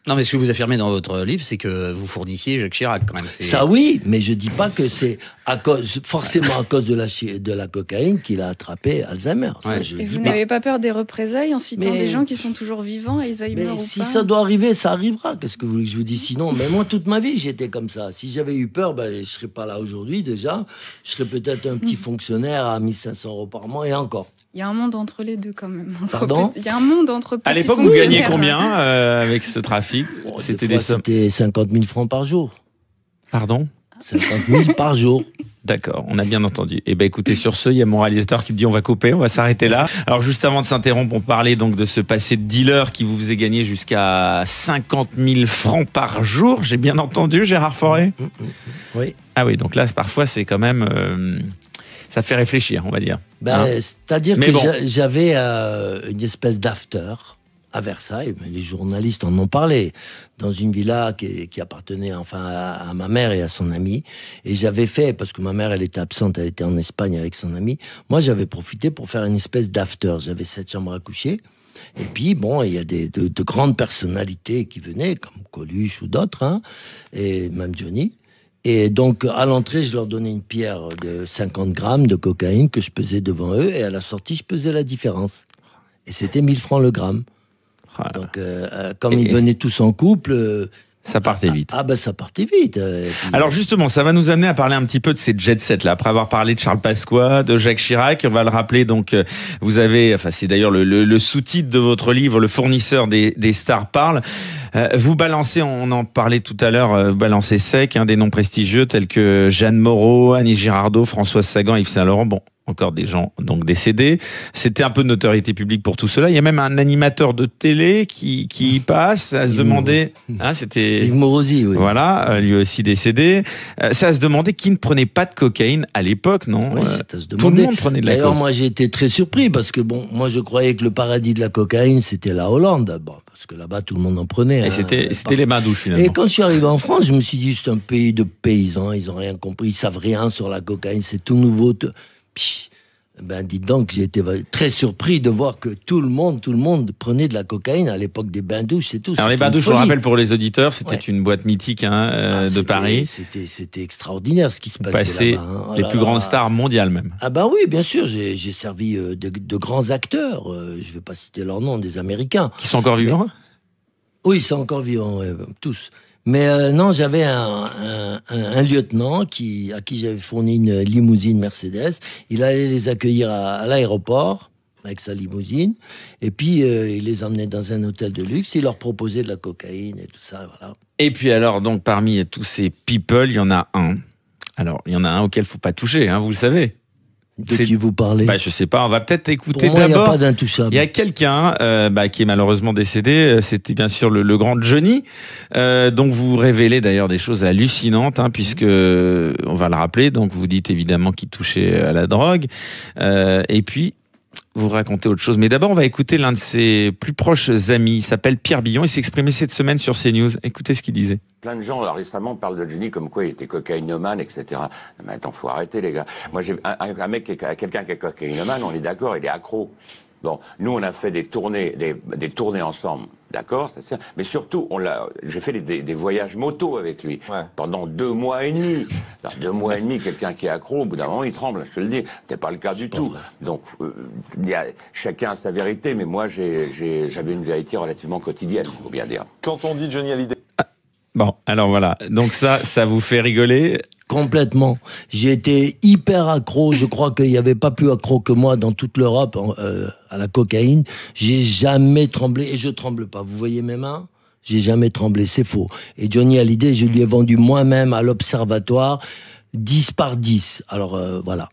C: Non, mais ce que vous affirmez dans votre livre, c'est que vous fournissiez Jacques Chirac, quand même.
B: Ça oui, mais je dis pas que c'est forcément à cause de la cocaïne qu'il a attrapé Alzheimer. Ça,
C: Ouais.
B: je
D: Et
B: dis
D: vous
B: pas.
D: n'avez pas peur des représailles en citant
B: Mais-
D: des gens qui sont toujours vivants, Alzheimer
B: Mais
D: ou
B: si
D: pas?
B: ça doit arriver, ça arrivera. Qu'est-ce que vous voulez que je vous dise sinon? Mais moi, toute ma vie, j'étais comme ça. Si j'avais eu peur, ben, je serais pas là aujourd'hui déjà. Je serais peut-être un petit fonctionnaire à 1500 € par mois et encore.
D: Il y a un monde entre les deux quand même.
B: Pardon
D: Il y a un monde entre petits
A: À l'époque, vous gagnez
D: fonctionnaires.
A: combien avec ce trafic?
B: Bon,
A: C'était
B: des
A: des
B: fois,
A: sommes.
B: c'était 50 000 francs par jour.
A: Pardon?
B: 50 000 par jour.
A: D'accord, on a bien entendu. Eh ben écoutez, sur ce, il y a mon réalisateur qui me dit on va couper, on va s'arrêter là. Alors juste avant de s'interrompre, on parlait donc de ce passé de dealer qui vous faisait gagner jusqu'à 50 000 francs par jour. J'ai bien entendu, Gérard Fauré?
B: Oui.
A: Ah oui, donc là, parfois, c'est quand même... ça fait réfléchir, on va dire.
B: Ben,
A: Hein?
B: c'est-à-dire
A: Mais
B: que
A: bon.
B: j'avais une espèce d'after à Versailles. Mais les journalistes en ont parlé. Dans une villa qui appartenait enfin à ma mère et à son ami. Et j'avais fait, parce que ma mère, elle était absente, elle était en Espagne avec son ami. Moi, j'avais profité pour faire une espèce d'after. J'avais 7 chambres à coucher. Et puis, bon, il y a de grandes personnalités qui venaient, comme Coluche ou d'autres, hein, et même Johnny. Et donc, à l'entrée, je leur donnais une pierre de 50 grammes de cocaïne que je pesais devant eux. Et à la sortie, je pesais la différence. Et c'était 1000 francs le gramme.
A: Ah,
B: Donc, comme ils venaient tous en couple...
A: ça partait vite.
B: Ah ben, ça partait vite. Et puis-
A: Alors justement, ça va nous amener à parler un petit peu de ces jet sets là. Après avoir parlé de Charles Pasqua, de Jacques Chirac, on va le rappeler. Donc, vous avez, enfin c'est d'ailleurs le sous-titre de votre livre, le fournisseur des stars parle. Vous balancez, on en parlait tout à l'heure, balancez sec, des noms prestigieux tels que Jeanne Moreau, Annie Girardot, Françoise Sagan, Yves Saint-Laurent. Bon, encore des gens donc décédés. C'était un peu de notoriété publique pour tout cela. Il y a même un animateur de télé qui passe à se
B: Yves
A: demander. C'était
B: Yves Morosi, oui.
A: voilà, lui aussi décédé. Ça à se demander qui ne prenait pas de cocaïne à l'époque, non?
B: Oui, c'est à se
A: Tout le
B: demander.
A: monde prenait de la
B: D'ailleurs,
A: cocaïne.
B: moi, j'ai été très surpris parce que, bon, moi, je croyais que le paradis de la cocaïne, c'était la Hollande. Bon, parce que là-bas, tout le monde en prenait.
A: Et
B: hein.
A: c'était
B: Par-
A: les mains douches finalement.
B: Et quand je suis arrivé en France, je me suis dit, c'est un pays de paysans, ils ont rien compris, ils savent rien sur la cocaïne, c'est tout nouveau. Psh, ben, dites donc, j'ai été très surpris de voir que tout le monde prenait de la cocaïne à l'époque des bains-douches, c'est tout.
A: Alors les
B: C'était
A: bains
B: une
A: douches, je le
B: folie.
A: rappelle pour les auditeurs, c'était
B: Ouais.
A: une boîte mythique
B: Ah,
A: de
B: c'était-
A: Paris.
B: C'était extraordinaire ce qui se passait
A: Passé
B: là-bas. hein. Oh
A: les
B: là
A: plus
B: là.
A: grandes stars mondiales même.
B: Ah ben oui, bien sûr, j'ai servi de grands acteurs, je vais pas citer leur nom, des Américains.
A: Qui sont encore vivants?
B: Oui, ils sont encore vivants, ouais, tous. Mais non, j'avais un lieutenant à qui j'avais fourni une limousine Mercedes. Il allait les accueillir à l'aéroport avec sa limousine. Et puis, il les emmenait dans un hôtel de luxe. Il leur proposait de la cocaïne et tout ça, voilà.
A: Et puis alors, donc parmi tous ces people, il y en a un. Alors, il y en a un auquel faut pas toucher, vous le savez.
B: De
A: C'est-
B: qui vous parlez?
A: Bah, je sais pas, on va peut-être
B: Pour
A: écouter
B: moi, il n'y a
A: d'abord.
B: pas d'intouchable.
A: Il y a quelqu'un qui est malheureusement décédé, c'était bien sûr le grand Johnny, dont vous révélez d'ailleurs des choses hallucinantes, puisque, on va le rappeler, donc vous dites évidemment qu'il touchait à la drogue, et puis vous racontez autre chose. Mais d'abord, on va écouter l'un de ses plus proches amis, il s'appelle Pierre Billon, il s'est exprimé cette semaine sur CNews. Écoutez ce qu'il disait.
E: Plein de gens récemment parlent de Johnny comme quoi il était cocaïnomane, etc. Mais attends, faut arrêter les gars. Moi, j'ai un mec, quelqu'un qui est cocaïnomane, on est d'accord, il est accro. Bon, nous on a fait des tournées ensemble, d'accord, c'est ça. Mais surtout, j'ai fait des voyages moto avec lui pendant 2 mois et demi. Dans 2 mois et demi, quelqu'un qui est accro, au bout d'un moment, il tremble. Je te le dis, c'est pas le cas du tout. Donc, il y a chacun a sa vérité, mais moi j'avais une vérité relativement quotidienne, faut bien dire.
F: Quand on dit Johnny Hallyday...
A: Bon, alors voilà. Donc ça vous fait rigoler.
B: Complètement. J'ai été hyper accro. Je crois qu'il n'y avait pas plus accro que moi dans toute l'Europe à la cocaïne. J'ai jamais tremblé et je tremble pas. Vous voyez mes mains? J'ai jamais tremblé. C'est faux. Et Johnny Hallyday, je lui ai vendu moi-même à l'Observatoire 10 par 10. Alors voilà.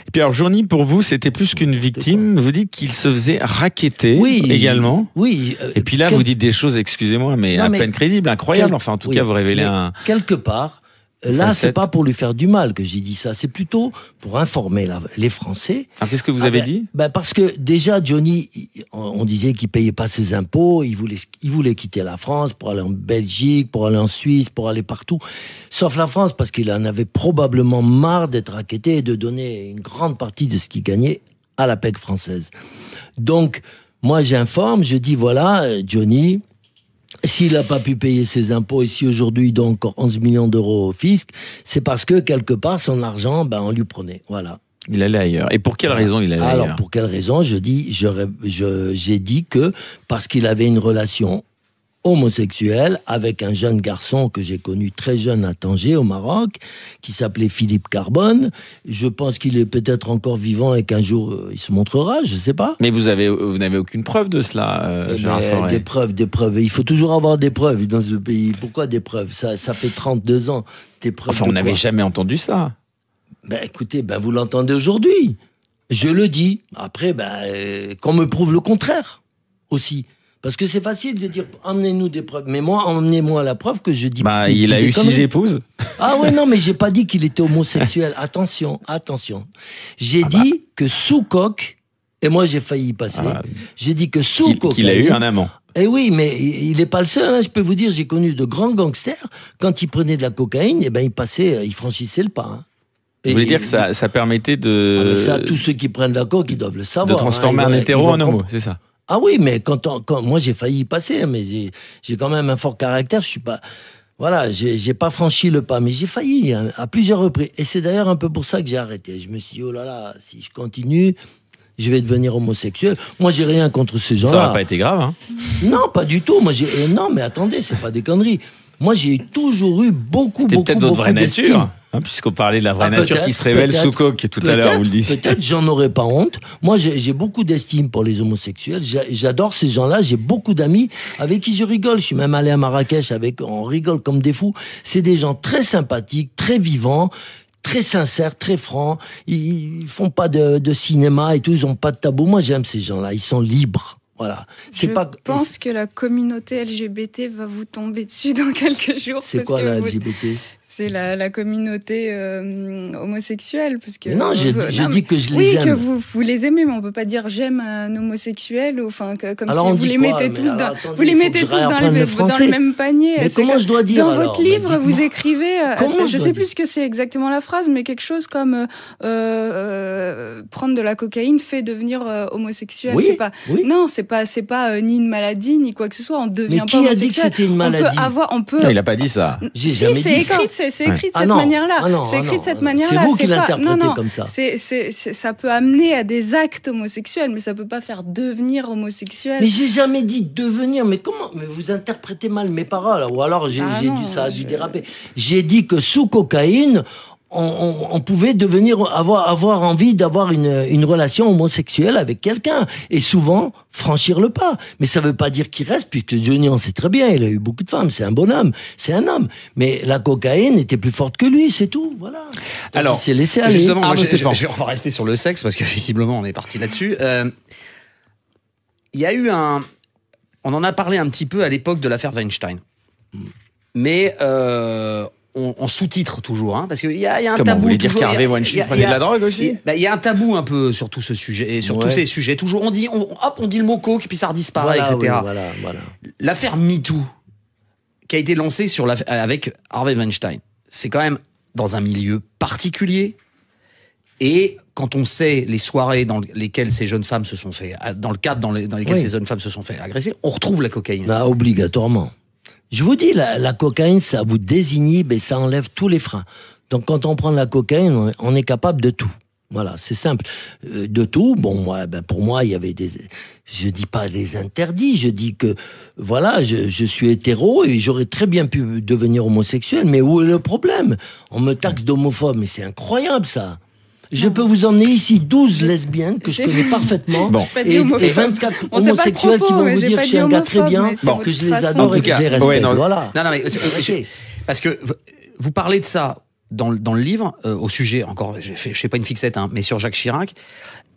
A: Et puis alors Johnny, pour vous, c'était plus qu'une victime. Vous dites qu'il se faisait racketter également.
B: Oui.
A: Et puis là, vous dites des choses, excusez-moi, mais à peine crédibles, incroyables. Enfin, en tout cas, vous révélez un...
B: Quelque part, là, c'est pas pour lui faire du mal que j'ai dit ça. C'est plutôt pour informer les Français.
A: Alors, qu'est-ce que vous avez dit?
B: Parce que déjà, Johnny, on disait qu'il payait pas ses impôts. Il voulait quitter la France pour aller en Belgique, pour aller en Suisse, pour aller partout. Sauf la France, parce qu'il en avait probablement marre d'être racketté et de donner une grande partie de ce qu'il gagnait à la PEC française. Donc, moi, j'informe, je dis, voilà, Johnny... S'il n'a pas pu payer ses impôts et si aujourd'hui il doit encore 11 millions d'euros au fisc, c'est parce que quelque part son argent, on lui prenait. Voilà.
A: Il allait ailleurs. Et pour quelle raison il allait ailleurs?
B: Alors pour quelle raison? J'ai dit que parce qu'il avait une relation homosexuelle avec un jeune garçon que j'ai connu très jeune à Tanger au Maroc, qui s'appelait Philippe Carbone. Je pense qu'il est peut-être encore vivant et qu'un jour il se montrera, je sais pas.
A: Mais vous n'avez aucune preuve de cela, Gérard Fauré.
B: Des preuves. Il faut toujours avoir des preuves dans ce pays. Pourquoi des preuves? Ça fait 32 ans. Des preuves.
A: Enfin, on n'avait jamais entendu ça.
B: Écoutez, vous l'entendez aujourd'hui. Je le dis. Après, qu'on me prouve le contraire aussi. Parce que c'est facile de dire, emmenez-nous des preuves. Mais moi, emmenez-moi la preuve que je dis.
A: Il a eu 6 épouses.
B: Ah ouais, non, mais j'ai pas dit qu'il était homosexuel. Attention. J'ai dit que sous coque, et moi j'ai failli y passer, j'ai dit que sous cocaïne...
A: Qu'il a eu un amant.
B: Eh oui, mais il n'est pas le seul. Je peux vous dire, j'ai connu de grands gangsters. Quand ils prenaient de la cocaïne, ils franchissaient le pas.
A: Vous voulez dire que ça permettait de...
B: mais ça, tous ceux qui prennent de la coke, ils doivent le savoir.
A: De transformer un hétéro en homo, c'est ça?
B: Ah oui, mais quand moi j'ai failli y passer, mais j'ai quand même un fort caractère. Je suis pas, voilà, j'ai pas franchi le pas, mais j'ai failli à plusieurs reprises. Et c'est d'ailleurs un peu pour ça que j'ai arrêté. Je me suis dit, oh là là, si je continue, je vais devenir homosexuel. Moi, j'ai rien contre ces gens-là.
A: Ça n'aurait pas été grave, hein?
B: Non, pas du tout. Moi, non, mais attendez, c'est pas des conneries. Moi, j'ai toujours eu beaucoup
A: peut-être votre vraie
B: d'estime.
A: nature. Puisqu'on parlait de la vraie nature qui se révèle sous coke tout à l'heure, vous le disiez.
B: Peut-être, j'en aurais pas honte. Moi, j'ai beaucoup d'estime pour les homosexuels. J'adore ces gens-là. J'ai beaucoup d'amis avec qui je rigole. Je suis même allé à Marrakech on rigole comme des fous. C'est des gens très sympathiques, très vivants, très sincères, très francs. Ils font pas de cinéma et tout. Ils ont pas de tabou. Moi, j'aime ces gens-là. Ils sont libres. Voilà.
D: Je pense que la communauté LGBT va vous tomber dessus dans quelques jours.
B: C'est quoi la LGBT?
D: C'est la communauté homosexuelle. Parce que
B: non, j'ai dit que je les aime.
D: Oui, que vous les aimez, mais on peut pas dire j'aime un homosexuel, comme
B: alors
D: si vous les mettez tous dans le même panier.
B: Mais comment je dois dire
D: dans
B: alors?
D: Votre livre, vous écrivez, je sais plus ce que c'est exactement la phrase, mais quelque chose comme prendre de la cocaïne fait devenir homosexuel.
B: Oui,
D: c'est pas, non, c'est pas ni une maladie ni quoi que ce soit. On devient
B: mais
D: pas homosexuel.
B: Qui a dit que c'était une maladie?
A: Non, il a pas dit ça.
B: J'ai jamais dit ça.
D: C'est écrit de cette manière-là. C'est écrit de cette manière-là.
B: C'est vous qui l'interprétez comme ça.
D: Ça peut amener à des actes homosexuels, mais ça peut pas faire devenir homosexuel.
B: Mais j'ai jamais dit devenir. Mais comment? Mais vous interprétez mal mes paroles. Ou alors ça a dû déraper. J'ai dit que sous cocaïne, on pouvait avoir envie d'avoir une relation homosexuelle avec quelqu'un et souvent franchir le pas. Mais ça veut pas dire qu'il reste, puisque Johnny, on sait très bien, il a eu beaucoup de femmes, c'est un bonhomme, c'est un homme. Mais la cocaïne était plus forte que lui, c'est tout, voilà. Donc
C: alors,
B: il s'est laissé aller.
C: Justement, on va rester sur le sexe parce que visiblement on est parti là-dessus. Il y a eu on en a parlé un petit peu à l'époque de l'affaire Weinstein, mais on sous-titre toujours, parce qu'il y a un tabou.
A: Vous voulez dire qu'Harvey Weinstein prenait de la drogue aussi?
C: Il y a un tabou un peu sur tout ce sujet et sur tous ces sujets. Toujours, on dit le mot coke, puis ça redisparaît, etc.
B: Voilà.
C: L'affaire MeToo, qui a été lancée avec Harvey Weinstein, c'est quand même dans un milieu particulier. Et quand on sait les soirées dans lesquelles ces jeunes femmes se sont fait, dans le cadre dans lesquelles ces jeunes femmes se sont fait agresser, on retrouve la cocaïne.
B: Obligatoirement. Je vous dis, la cocaïne, ça vous désinhibe et ça enlève tous les freins. Donc, quand on prend de la cocaïne, on est capable de tout. Voilà, c'est simple. De tout, bon, moi, pour moi, il y avait je dis pas des interdits, je dis que, voilà, je suis hétéro et j'aurais très bien pu devenir homosexuel, mais où est le problème? On me taxe d'homophobe, mais c'est incroyable, ça. Je peux vous emmener ici 12 lesbiennes que je connais parfaitement, et 24 homosexuels qui vont vous dire que je suis un gars très bien, que je les adore et que je les respecte. Voilà.
C: Non, mais parce que vous parlez de ça dans le livre, au sujet, encore, je fais pas une fixette, hein, mais sur Jacques Chirac,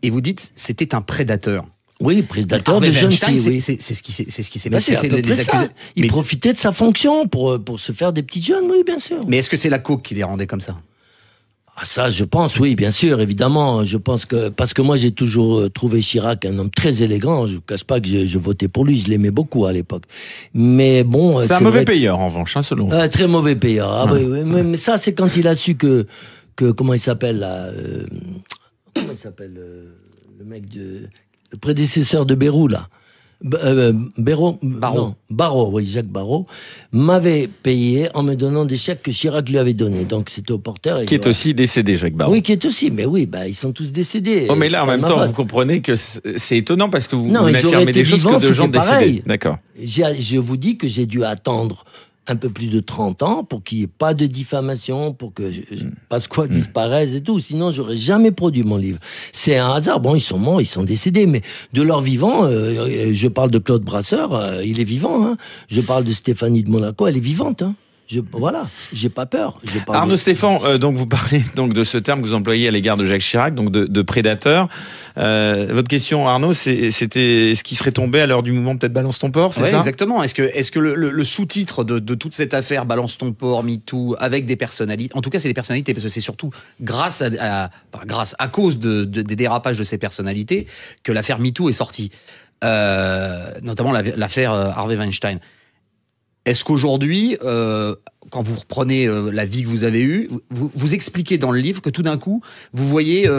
C: et vous dites c'était un prédateur.
B: Oui, prédateur de jeunes filles, oui.
C: C'est ce qui s'est passé.
B: Il profitait de sa fonction pour se faire des petites jeunes, oui, bien sûr.
C: Mais est-ce que c'est la coke qui les rendait comme ça?
B: Ah, ça, je pense, oui, bien sûr, évidemment. Je pense que, parce que moi, j'ai toujours trouvé Chirac un homme très élégant. Je ne cache pas que je votais pour lui. Je l'aimais beaucoup à l'époque. Mais bon.
A: C'est un mauvais payeur, en revanche, hein, selon vous.
B: Très mauvais payeur. Ah, oui, mais ça, c'est quand il a su que comment il s'appelle, là, comment il s'appelle, le mec le prédécesseur de Bérou, là. Barrault, oui, Jacques Barrault, m'avait payé en me donnant des chèques que Chirac lui avait donnés. Donc c'était au porteur.
A: Qui est aussi décédé, Jacques Barrault.
B: Oui, qui est aussi, mais oui, ils sont tous décédés.
A: Oh, mais là, en même temps, vous comprenez que c'est étonnant parce que vous n'affirmez des choses que de gens décédés. D'accord.
B: Je vous dis que j'ai dû attendre un peu plus de 30 ans pour qu'il n'y ait pas de diffamation, pour que Pasqua disparaisse et tout. Sinon, j'aurais jamais produit mon livre. C'est un hasard. Bon, ils sont morts, ils sont décédés, mais de leur vivant, je parle de Claude Brasseur, il est vivant. Hein. Je parle de Stéphanie de Monaco, elle est vivante. Hein. Voilà, j'ai pas peur.
A: Arnaud Stéphane, donc vous parlez donc de ce terme que vous employez à l'égard de Jacques Chirac, donc de prédateur. Votre question, Arnaud, c'était est-ce qu'il serait tombé à l'heure du mouvement peut-être Balance ton port, c'est ça?
C: Exactement. Est-ce que le sous-titre de toute cette affaire Balance ton port, MeToo, avec des personnalités, en tout cas c'est des personnalités, parce que c'est surtout grâce à cause des dérapages de ces personnalités que l'affaire MeToo est sortie, notamment l'affaire Harvey Weinstein. Est-ce qu'aujourd'hui, quand vous reprenez la vie que vous avez eue, vous expliquez dans le livre que tout d'un coup, vous voyez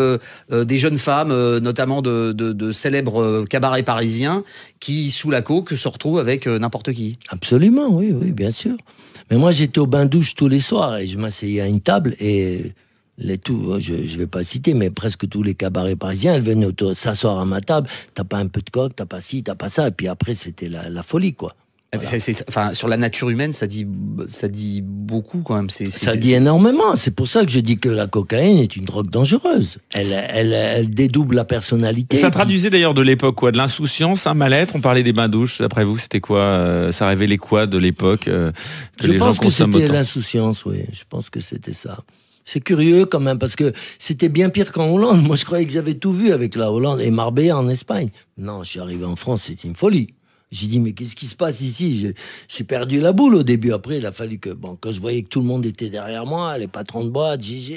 C: des jeunes femmes, notamment de célèbres cabarets parisiens, qui, sous la coke, se retrouvent avec n'importe qui?
B: Absolument, oui, bien sûr. Mais moi, j'étais au bain-douche tous les soirs et je m'asseyais à une table et je ne vais pas citer, mais presque tous les cabarets parisiens, elles venaient s'asseoir à ma table. T'as pas un peu de coke, t'as pas ci, t'as pas ça. Et puis après, c'était la folie, quoi.
C: Voilà. Sur la nature humaine, ça dit beaucoup quand même.
B: Ça dit énormément. C'est pour ça que je dis que la cocaïne est une drogue dangereuse. Elle dédouble la personnalité.
A: Ça traduisait d'ailleurs de l'époque quoi? De l'insouciance, un mal-être. On parlait des bains-douches. D'après vous, c'était quoi? Ça révélait quoi de l'époque que les gens consomment autant?
B: Je pense que c'était l'insouciance, oui. Je pense que c'était ça. C'est curieux quand même, parce que c'était bien pire qu'en Hollande. Moi, je croyais que j'avais tout vu avec la Hollande et Marbella en Espagne. Non, je suis arrivé en France, c'était une folie. J'ai dit, mais qu'est-ce qui se passe ici? J'ai perdu la boule au début. Après, il a fallu que, quand je voyais que tout le monde était derrière moi, les patrons de boîte, Gigi,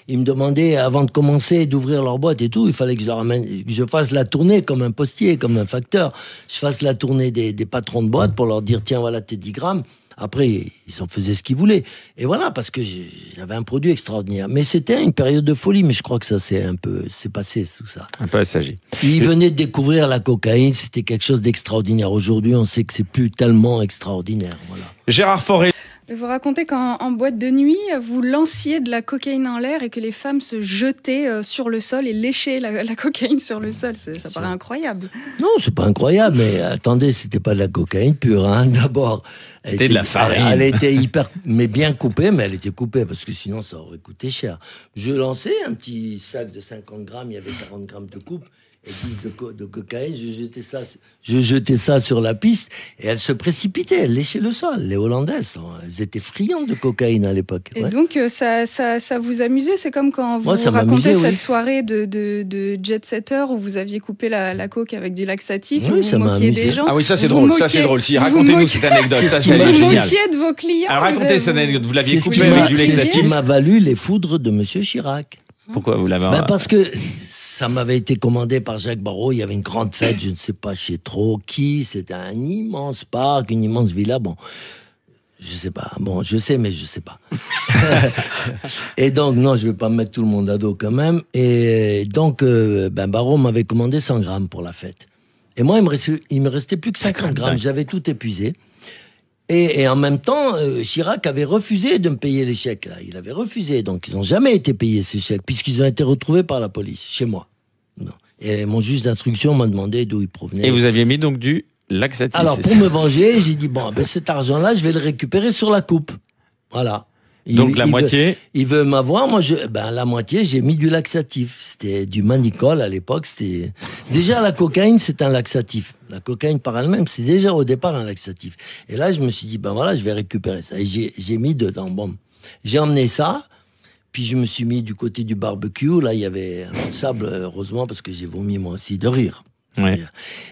B: ils me demandaient, avant de commencer, d'ouvrir leur boîte et tout, il fallait que je fasse la tournée comme un postier, comme un facteur. Je fasse la tournée des patrons de boîte pour leur dire, tiens, voilà tes 10 grammes. Après, ils en faisaient ce qu'ils voulaient. Et voilà, parce que j'avais un produit extraordinaire. Mais c'était une période de folie, mais je crois que ça c'est passé, tout ça.
A: Un peu assagi.
B: Ils venaient de découvrir la cocaïne, c'était quelque chose d'extraordinaire. Aujourd'hui, on sait que c'est plus tellement extraordinaire. Voilà.
A: Gérard Fauré.
D: Vous racontez qu'en boîte de nuit, vous lanciez de la cocaïne en l'air et que les femmes se jetaient sur le sol et léchaient la cocaïne sur le sol. Ça paraît incroyable.
B: Non, c'est pas incroyable, mais attendez, c'était pas de la cocaïne pure. Hein. D'abord,
A: c'était de la farine.
B: Elle était mais bien coupée, mais elle était coupée parce que sinon ça aurait coûté cher. Je lançais un petit sac de 50 grammes, il y avait 40 grammes de coupe. Et 10 de cocaïne, je jetais ça sur la piste et elles se précipitaient, elles léchaient le sol. Les Hollandaises, elles étaient friandes de cocaïne à l'époque.
D: Et donc, ça vous amusait? C'est comme quand vous racontez cette soirée de jet-setter où vous aviez coupé la coke avec du laxatif et vous moquiez des gens.
A: Ah oui, ça c'est drôle, Si, racontez-nous cette anecdote, ça c'est
D: génial. Vous
A: moquiez
D: de vos clients.
A: Alors racontez cette anecdote, vous l'aviez coupé avec du laxatif.
B: C'est ce qui m'a valu les foudres de Monsieur Chirac.
A: Pourquoi vous l'avez...
B: Parce que... ça m'avait été commandé par Jacques Barrault. Il y avait une grande fête, je ne sais pas chez trop qui. C'était un immense parc, une immense villa. Bon, je sais pas. Bon, je sais, mais je sais pas. Et donc, non, je vais pas mettre tout le monde à dos quand même. Et donc, Barrault m'avait commandé 100 grammes pour la fête. Et moi, il me restait plus que 50 grammes. J'avais tout épuisé. Et en même temps, Chirac avait refusé de me payer les chèques. Là. Il avait refusé. Donc, ils n'ont jamais été payés, ces chèques, puisqu'ils ont été retrouvés par la police, chez moi. Non. Et mon juge d'instruction m'a demandé d'où ils provenaient.
A: Et vous aviez mis donc du laxatif.
B: Alors, pour me venger, j'ai dit, bon, ben, cet argent-là, je vais le récupérer sur la coupe. Voilà.
A: Donc la moitié.
B: Il veut m'avoir, moi, la moitié, j'ai mis du laxatif. C'était du Manicol à l'époque. Déjà, la cocaïne, c'est un laxatif. La cocaïne par elle-même, c'est déjà au départ un laxatif. Et là, je me suis dit, ben voilà, je vais récupérer ça. Et j'ai mis dedans. Bon, j'ai emmené ça. Puis je me suis mis du côté du barbecue. Là, il y avait un peu de sable, heureusement, parce que j'ai vomi moi aussi de rire.
A: Ouais.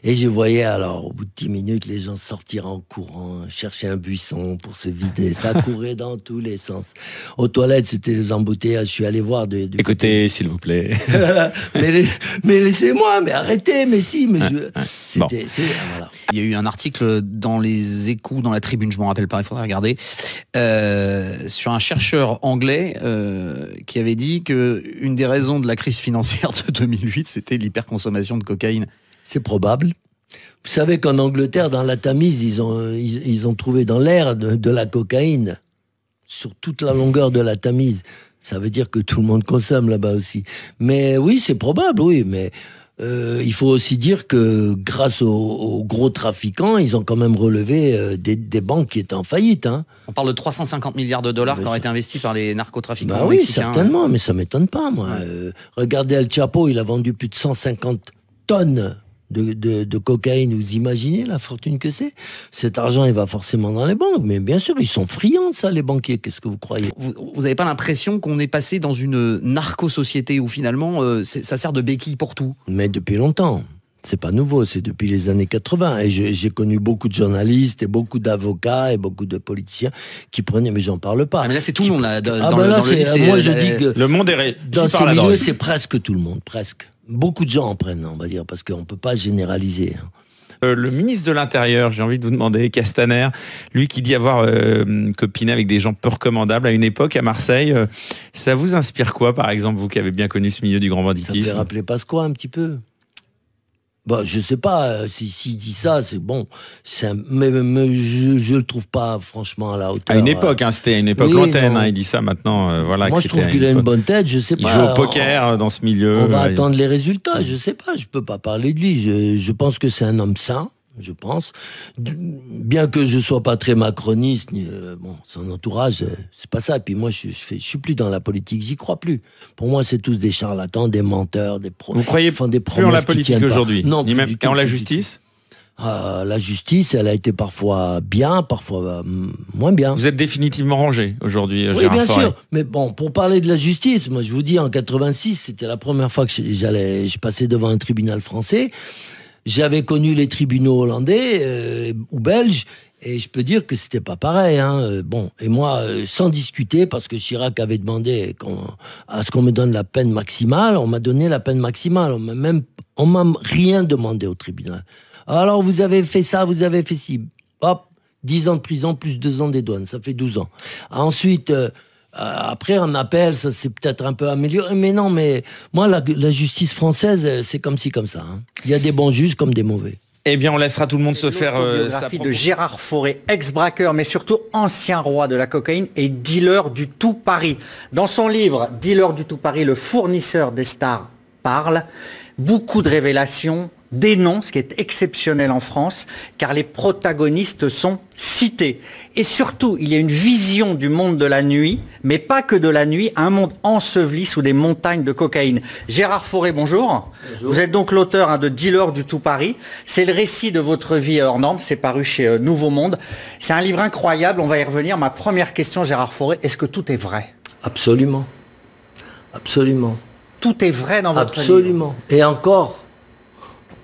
B: Et je voyais alors, au bout de 10 minutes, les gens sortir en courant, chercher un buisson pour se vider. Ça courait dans tous les sens. Aux toilettes, c'était des embouteillages. Je suis allé voir
A: Écoutez, s'il vous plaît.
B: mais laissez-moi, mais arrêtez, mais si, mais c'était, voilà.
C: Il y a eu un article dans les Échos, dans la Tribune, je m'en rappelle pas, il faudrait regarder, sur un chercheur anglais qui avait dit que une des raisons de la crise financière de 2008, c'était l'hyperconsommation de cocaïne.
B: C'est probable. Vous savez qu'en Angleterre, dans la Tamise, ils ont trouvé dans l'air de la cocaïne sur toute la longueur de la Tamise. Ça veut dire que tout le monde consomme là-bas aussi. Mais oui, c'est probable, oui. Mais il faut aussi dire que grâce aux gros trafiquants, ils ont quand même relevé des banques qui étaient en faillite. Hein.
C: On parle de 350 milliards de dollars qui auraient été investis par les narcotrafiquants
B: oui,
C: mexicains.
B: Certainement, mais ça m'étonne pas, moi. Ouais. Regardez El Chapo, il a vendu plus de 150 tonnes de cocaïne. Vous imaginez la fortune que c'est? Cet argent, il va forcément dans les banques. Mais bien sûr, ils sont friands de ça, les banquiers. Qu'est-ce que vous croyez?
C: Vous n'avez pas l'impression qu'on est passé dans une narco-société où finalement, ça sert de béquille pour tout?
B: Mais depuis longtemps. C'est pas nouveau, c'est depuis les années 80. Et j'ai connu beaucoup de journalistes et beaucoup d'avocats et beaucoup de politiciens qui prenaient, mais j'en parle pas.
C: Ah, mais là, c'est tout le monde. Là,
B: moi, je dis que
A: le monde est
B: dans ce milieu, c'est presque tout le monde, presque. Beaucoup de gens en prennent, on va dire, parce qu'on peut pas généraliser.
A: Le ministre de l'Intérieur, j'ai envie de vous demander, Castaner, lui qui dit avoir copiné avec des gens peu recommandables à une époque à Marseille, ça vous inspire quoi, par exemple, vous qui avez bien connu ce milieu du grand banditisme?
B: Ça me fait rappeler Pasqua un petit peu. Bon, je sais pas, s'il dit ça, c'est bon. Mais je le trouve pas, franchement, à la hauteur.
A: À une époque, c'était à une époque lointaine, il dit ça maintenant, voilà.
B: Moi, je trouve qu'il a une bonne tête, je sais pas.
A: Il joue au poker dans ce milieu.
B: On va attendre les résultats, je sais pas, je peux pas parler de lui. Je pense que c'est un homme sain, je pense. Bien que je sois pas très macroniste, son entourage, c'est pas ça. Et puis moi, je suis plus dans la politique, j'y crois plus. Pour moi, c'est tous des charlatans, des menteurs,
A: Vous croyez
B: des
A: plus en la politique aujourd'hui?
B: Non,
A: ni même en la justice?
B: La justice, elle a été parfois bien, parfois moins bien.
A: Vous êtes définitivement rangé aujourd'hui,
B: oui,
A: Gérard
B: bien
A: Fauré.
B: sûr. Mais bon, pour parler de la justice, moi je vous dis, en 86, c'était la première fois que je passais devant un tribunal français. J'avais connu les tribunaux hollandais ou belges, et je peux dire que c'était pas pareil. Et moi, sans discuter, parce que Chirac avait demandé à ce qu'on me donne la peine maximale, on m'a donné la peine maximale. On m'a rien demandé au tribunal. Alors, vous avez fait ça, vous avez fait ci. Hop, 10 ans de prison plus 2 ans des douanes, ça fait 12 ans. Ensuite, après, en appel, ça s'est peut-être un peu amélioré. Mais non, mais moi, la justice française, c'est comme ci, comme ça. Hein. Il y a des bons juges comme des mauvais.
A: Eh bien, on laissera tout le monde se faire sa
F: biographie de Gérard Fauré, ex-braqueur, mais surtout ancien roi de la cocaïne et dealer du tout Paris. Dans son livre « Dealer du tout Paris, le fournisseur des stars parle », beaucoup de révélations, des noms, ce qui est exceptionnel en France, car les protagonistes sont cités. Et surtout, il y a une vision du monde de la nuit, mais pas que de la nuit, un monde enseveli sous des montagnes de cocaïne. Gérard Fauré, bonjour. Bonjour. Vous êtes donc l'auteur de Dealer du tout Paris. C'est le récit de votre vie hors norme, c'est paru chez Nouveau Monde. C'est un livre incroyable, on va y revenir. Ma première question, Gérard Fauré, est-ce que tout est vrai?
B: Absolument. Absolument.
F: Tout est vrai dans votre livre?
B: Absolument. Et encore,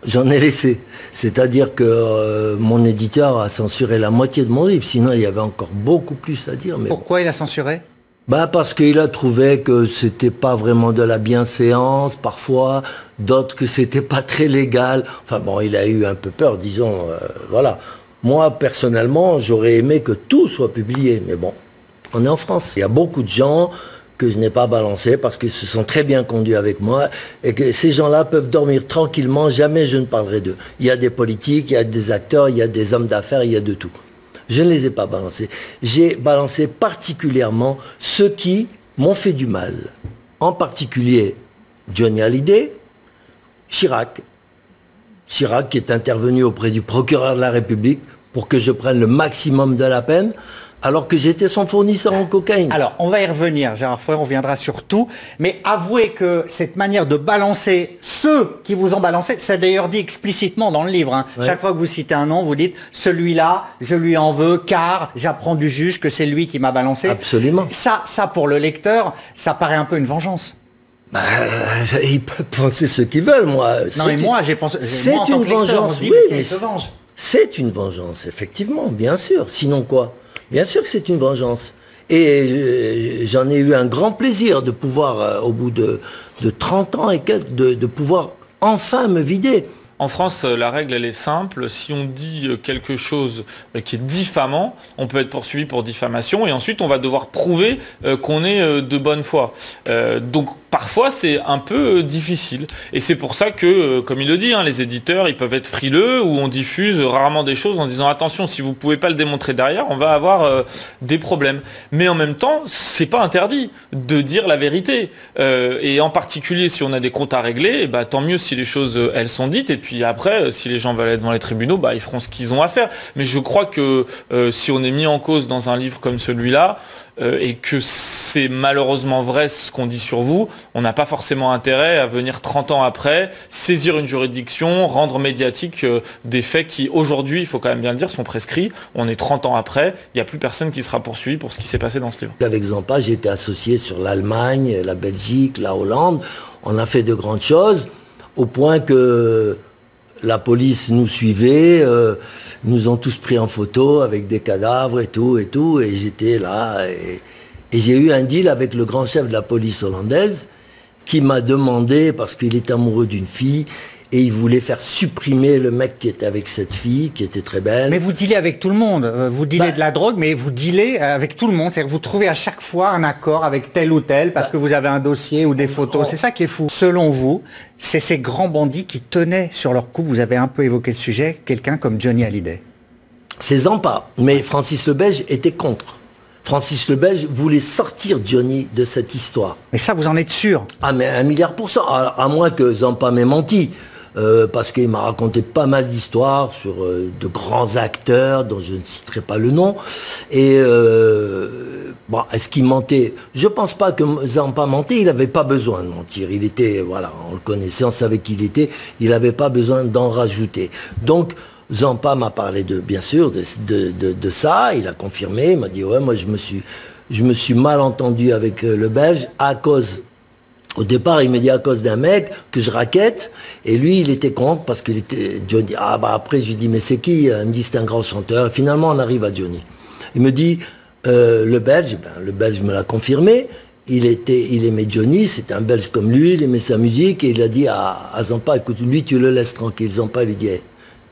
B: j'en ai laissé. C'est-à-dire que mon éditeur a censuré la moitié de mon livre, sinon il y avait encore beaucoup plus à dire. Mais
F: pourquoi il a censuré?
B: Parce qu'il a trouvé que c'était pas vraiment de la bienséance, parfois, d'autres que c'était pas très légal. Enfin bon, il a eu un peu peur, disons, voilà. Moi, personnellement, j'aurais aimé que tout soit publié, mais bon, on est en France. Il y a beaucoup de gens que je n'ai pas balancé parce qu'ils se sont très bien conduits avec moi et que ces gens-là peuvent dormir tranquillement, jamais je ne parlerai d'eux. Il y a des politiques, il y a des acteurs, il y a des hommes d'affaires, il y a de tout. Je ne les ai pas balancés. J'ai balancé particulièrement ceux qui m'ont fait du mal. En particulier Johnny Hallyday, Chirac. Chirac qui est intervenu auprès du procureur de la République pour que je prenne le maximum de la peine, alors que j'étais son fournisseur en cocaïne.
F: Alors, on va y revenir, Gérard Fourrier, on reviendra sur tout. Mais avouez que cette manière de balancer ceux qui vous ont balancé, c'est d'ailleurs dit explicitement dans le livre. Hein.
B: Ouais.
F: Chaque fois que vous citez un nom, vous dites « celui-là, je lui en veux, car j'apprends du juge que c'est lui qui m'a balancé ».
B: Absolument.
F: Ça, pour le lecteur, ça paraît un peu une vengeance.
B: Bah, ils peuvent penser ce qu'ils veulent, moi.
F: Non, mais moi, j'ai pensé...
B: C'est
F: moi, en tant
B: une
F: que lecteur,
B: vengeance,
F: on se dit,
B: oui,
F: mais
B: mais
F: se venge.
B: c'est une vengeance, effectivement, bien sûr. Sinon quoi? Bien sûr que c'est une vengeance. Et j'en ai eu un grand plaisir de pouvoir, au bout de 30 ans et quelques, de pouvoir enfin me vider.
G: En France, la règle, elle est simple. Si on dit quelque chose qui est diffamant, on peut être poursuivi pour diffamation et ensuite on va devoir prouver qu'on est de bonne foi. Donc parfois, c'est un peu difficile. Et c'est pour ça que, comme il le dit, hein, les éditeurs, ils peuvent être frileux ou on diffuse rarement des choses en disant attention, si vous ne pouvez pas le démontrer derrière, on va avoir des problèmes. Mais en même temps, c'est pas interdit de dire la vérité. Et en particulier, si on a des comptes à régler, bah, tant mieux si les choses, elles sont dites. Et puis après, si les gens veulent aller devant les tribunaux, bah, ils feront ce qu'ils ont à faire. Mais je crois que si on est mis en cause dans un livre comme celui-là, et que c'est malheureusement vrai ce qu'on dit sur vous, on n'a pas forcément intérêt à venir 30 ans après, saisir une juridiction, rendre médiatique des faits qui, aujourd'hui, il faut quand même bien le dire, sont prescrits. On est 30 ans après, il n'y a plus personne qui sera poursuivi pour ce qui s'est passé dans ce livre.
B: Avec Zampa, j'ai été associé sur l'Allemagne, la Belgique, la Hollande. On a fait de grandes choses, au point que la police nous suivait, nous ont tous pris en photo avec des cadavres et tout, et j'étais là, et j'ai eu un deal avec le grand chef de la police hollandaise, qui m'a demandé, parce qu'il est amoureux d'une fille, et il voulait faire supprimer le mec qui était avec cette fille, qui était très belle.
F: Mais vous dealez avec tout le monde. Vous dealez de la drogue, mais vous dealez avec tout le monde. C'est-à-dire que vous trouvez à chaque fois un accord avec tel ou tel, parce que vous avez un dossier ou des photos. C'est ça qui est fou. Selon vous, c'est ces grands bandits qui tenaient sur leur coupe, vous avez un peu évoqué le sujet, quelqu'un comme Johnny Hallyday.
B: C'est Zampa, mais Francis le Belge était contre. Francis le Belge voulait sortir Johnny de cette histoire.
F: Mais ça, vous en êtes sûr?
B: Ah, mais 1 000 000%, à moins que Zampa m'ait menti. Parce qu'il m'a raconté pas mal d'histoires sur de grands acteurs dont je ne citerai pas le nom. Et bon, est-ce qu'il mentait? Je pense pas que Zampa mentait, il n'avait pas besoin de mentir. Il était, voilà, on le connaissait, on savait qui il était, il n'avait pas besoin d'en rajouter. Donc, Zampa m'a parlé bien sûr de ça, il a confirmé, il m'a dit ouais, moi je me suis mal entendu avec le Belge à cause. Au départ, il me dit à cause d'un mec que je raquette, et lui, il était contre parce qu'il était Johnny. Ah bah après, je lui dis mais c'est qui? Il me dit c'est un grand chanteur. Et finalement, on arrive à Johnny. Il me dit le Belge. Ben, le Belge me l'a confirmé. Il aimait Johnny, c'était un Belge comme lui, il aimait sa musique, et il a dit à Zampa, écoute, lui tu le laisses tranquille. Zampa lui dit hey,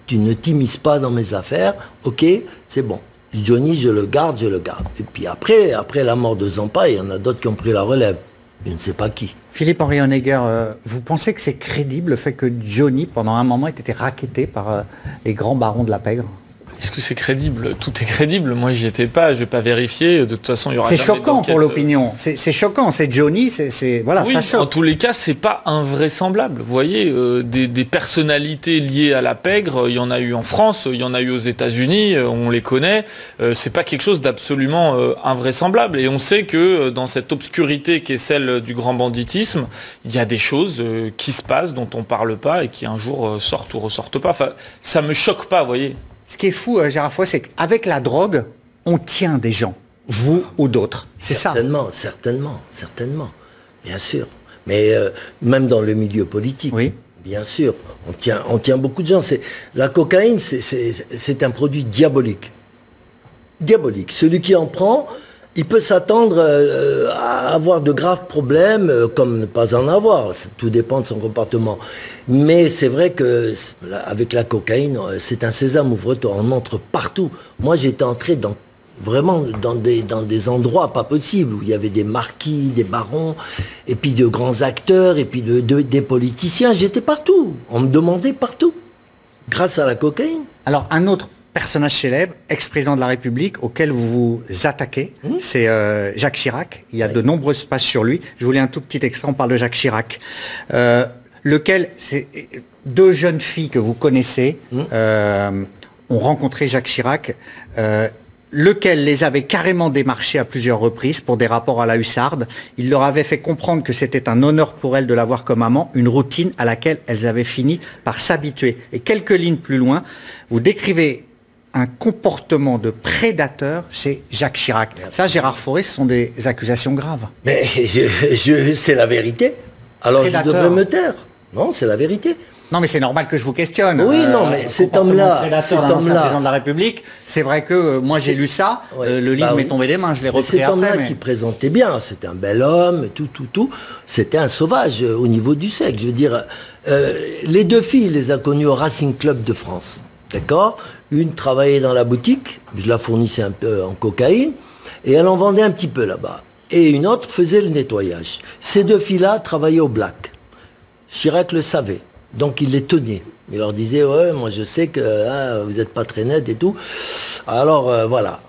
B: tu ne t'immisces pas dans mes affaires, ok, c'est bon. Johnny, je le garde. Et puis après la mort de Zampa, il y en a d'autres qui ont pris la relève. Je ne sais pas qui.
F: Philippe-Henri Honegger, vous pensez que c'est crédible le fait que Johnny, pendant un moment, ait été racketté par les grands barons de la pègre?
G: Est-ce que c'est crédible? Tout est crédible. Moi, j'y étais pas. Je vais pas vérifier. De toute façon, il y aura.
F: C'est choquant pour l'opinion. C'est choquant. C'est Johnny. Voilà,
G: oui,
F: ça choque.
G: En tous les cas, c'est pas invraisemblable. Vous voyez, des personnalités liées à la pègre, il y en a eu en France, il y en a eu aux États-Unis. On les connaît. C'est pas quelque chose d'absolument invraisemblable. Et on sait que dans cette obscurité qui est celle du grand banditisme, il y a des choses qui se passent dont on parle pas et qui un jour sortent ou ressortent pas. Enfin, ça me choque pas, vous voyez.
F: Ce qui est fou, Gérard Fourrier, c'est qu'avec la drogue, on tient des gens, vous ou d'autres. C'est ça.
B: Certainement, bien sûr. Mais même dans le milieu politique,
F: oui.
B: Bien sûr, on tient beaucoup de gens. La cocaïne, c'est un produit diabolique. Diabolique. Celui qui en prend, il peut s'attendre à avoir de graves problèmes, comme ne pas en avoir. Tout dépend de son comportement. Mais c'est vrai que avec la cocaïne, c'est un sésame, ouvre-toi. On entre partout. Moi, j'étais entré vraiment dans des endroits pas possibles, où il y avait des marquis, des barons, et puis de grands acteurs, et puis des politiciens. J'étais partout. On me demandait partout. Grâce à la cocaïne.
F: Alors, un autre personnage célèbre, ex-président de la République, auquel vous vous attaquez. C'est Jacques Chirac. Il y a de nombreuses pages sur lui. Je voulais un tout petit extrait, on parle de Jacques Chirac. Lequel, c'est deux jeunes filles que vous connaissez, ont rencontré Jacques Chirac, lequel les avait carrément démarchés à plusieurs reprises pour des rapports à la hussarde. Il leur avait fait comprendre que c'était un honneur pour elles de l'avoir comme amant, une routine à laquelle elles avaient fini par s'habituer. Et quelques lignes plus loin, vous décrivez un comportement de prédateur chez Jacques Chirac. Ça, Gérard Fauré, ce sont des accusations graves.
B: Mais c'est la vérité. Alors
F: Prédateur.
B: je devrais me taire. Non, c'est la vérité.
F: Non, mais c'est normal que je vous questionne.
B: Oui, non, mais cet homme-là,
F: président de la République, c'est vrai que moi j'ai lu ça,
B: Ouais,
F: le livre
B: bah
F: m'est
B: oui.
F: tombé des mains, je l'ai
B: Mais
F: repris
B: cet homme-là
F: après.
B: qui présentait bien, c'était un bel homme, tout. C'était un sauvage au niveau du sexe. Je veux dire, les deux filles, les a connues au Racing Club de France. D'accord? Une travaillait dans la boutique, je la fournissais un peu en cocaïne, et elle en vendait un petit peu là-bas. Et une autre faisait le nettoyage. Ces deux filles-là travaillaient au black. Chirac le savait. Donc il les tenait. Il leur disait, ouais, moi je sais que vous n'êtes pas très net et tout. Alors voilà,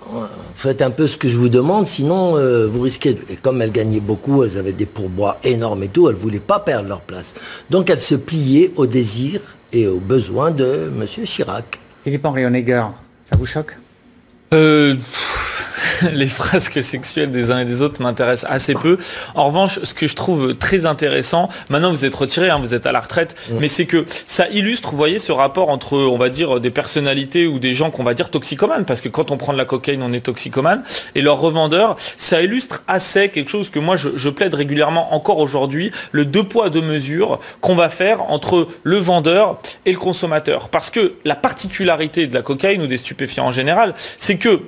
B: faites un peu ce que je vous demande, sinon vous risquez... Et comme elles gagnaient beaucoup, elles avaient des pourboires énormes et tout, elles ne voulaient pas perdre leur place. Donc elles se pliaient aux désirs et aux besoins de M. Chirac.
F: Philippe-Henri Honegger, ça vous choque?
G: Les frasques sexuelles des uns et des autres m'intéressent assez peu. En revanche, ce que je trouve très intéressant, maintenant vous êtes retiré, vous êtes à la retraite, mais c'est que ça illustre, vous voyez, ce rapport entre, on va dire, des personnalités ou des gens qu'on va dire toxicomanes, parce que quand on prend de la cocaïne, on est toxicomane, et leurs revendeurs, ça illustre assez quelque chose que moi je plaide régulièrement encore aujourd'hui, le deux poids deux mesures qu'on va faire entre le vendeur et le consommateur. Parce que la particularité de la cocaïne ou des stupéfiants en général, c'est que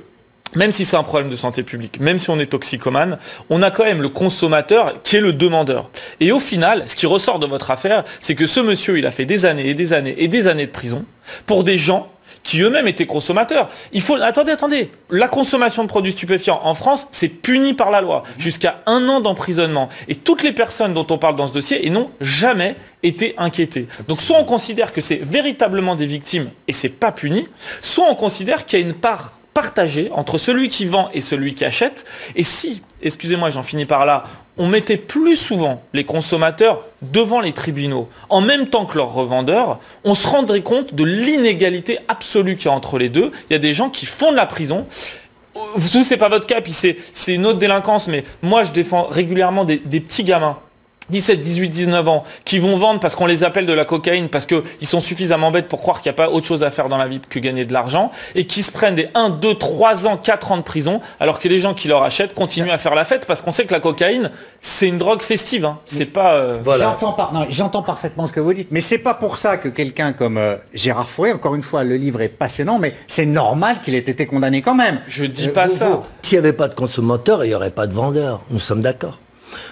G: même si c'est un problème de santé publique, même si on est toxicomane, on a quand même le consommateur qui est le demandeur. Et au final, ce qui ressort de votre affaire, c'est que ce monsieur, il a fait des années et des années et des années de prison pour des gens qui eux-mêmes étaient consommateurs. Il faut... Attendez. La consommation de produits stupéfiants en France, c'est puni par la loi. Jusqu'à 1 an d'emprisonnement. Et toutes les personnes dont on parle dans ce dossier, ils n'ont jamais été inquiétées. Donc soit on considère que c'est véritablement des victimes et c'est pas puni, soit on considère qu'il y a une part partagé entre celui qui vend et celui qui achète. Et si, excusez-moi, j'en finis par là, on mettait plus souvent les consommateurs devant les tribunaux, en même temps que leurs revendeurs, on se rendrait compte de l'inégalité absolue qu'il y a entre les deux. Il y a des gens qui font de la prison. Vous, c'est pas votre cas, puis c'est une autre délinquance, mais moi, je défends régulièrement des petits gamins 17, 18, 19 ans, qui vont vendre parce qu'on les appelle de la cocaïne, parce qu'ils sont suffisamment bêtes pour croire qu'il n'y a pas autre chose à faire dans la vie que gagner de l'argent, et qui se prennent des 1, 2, 3 ans, 4 ans de prison, alors que les gens qui leur achètent continuent à faire la fête, parce qu'on sait que la cocaïne, c'est une drogue festive. C'est pas...
F: Voilà. J'entends parfaitement ce que vous dites, mais c'est pas pour ça que quelqu'un comme Gérard Fauré, encore une fois, le livre est passionnant, mais c'est normal qu'il ait été condamné quand même.
G: Je dis pas ça.
B: S'il n'y avait pas de consommateurs, il n'y aurait pas de vendeurs. Nous sommes d'accord.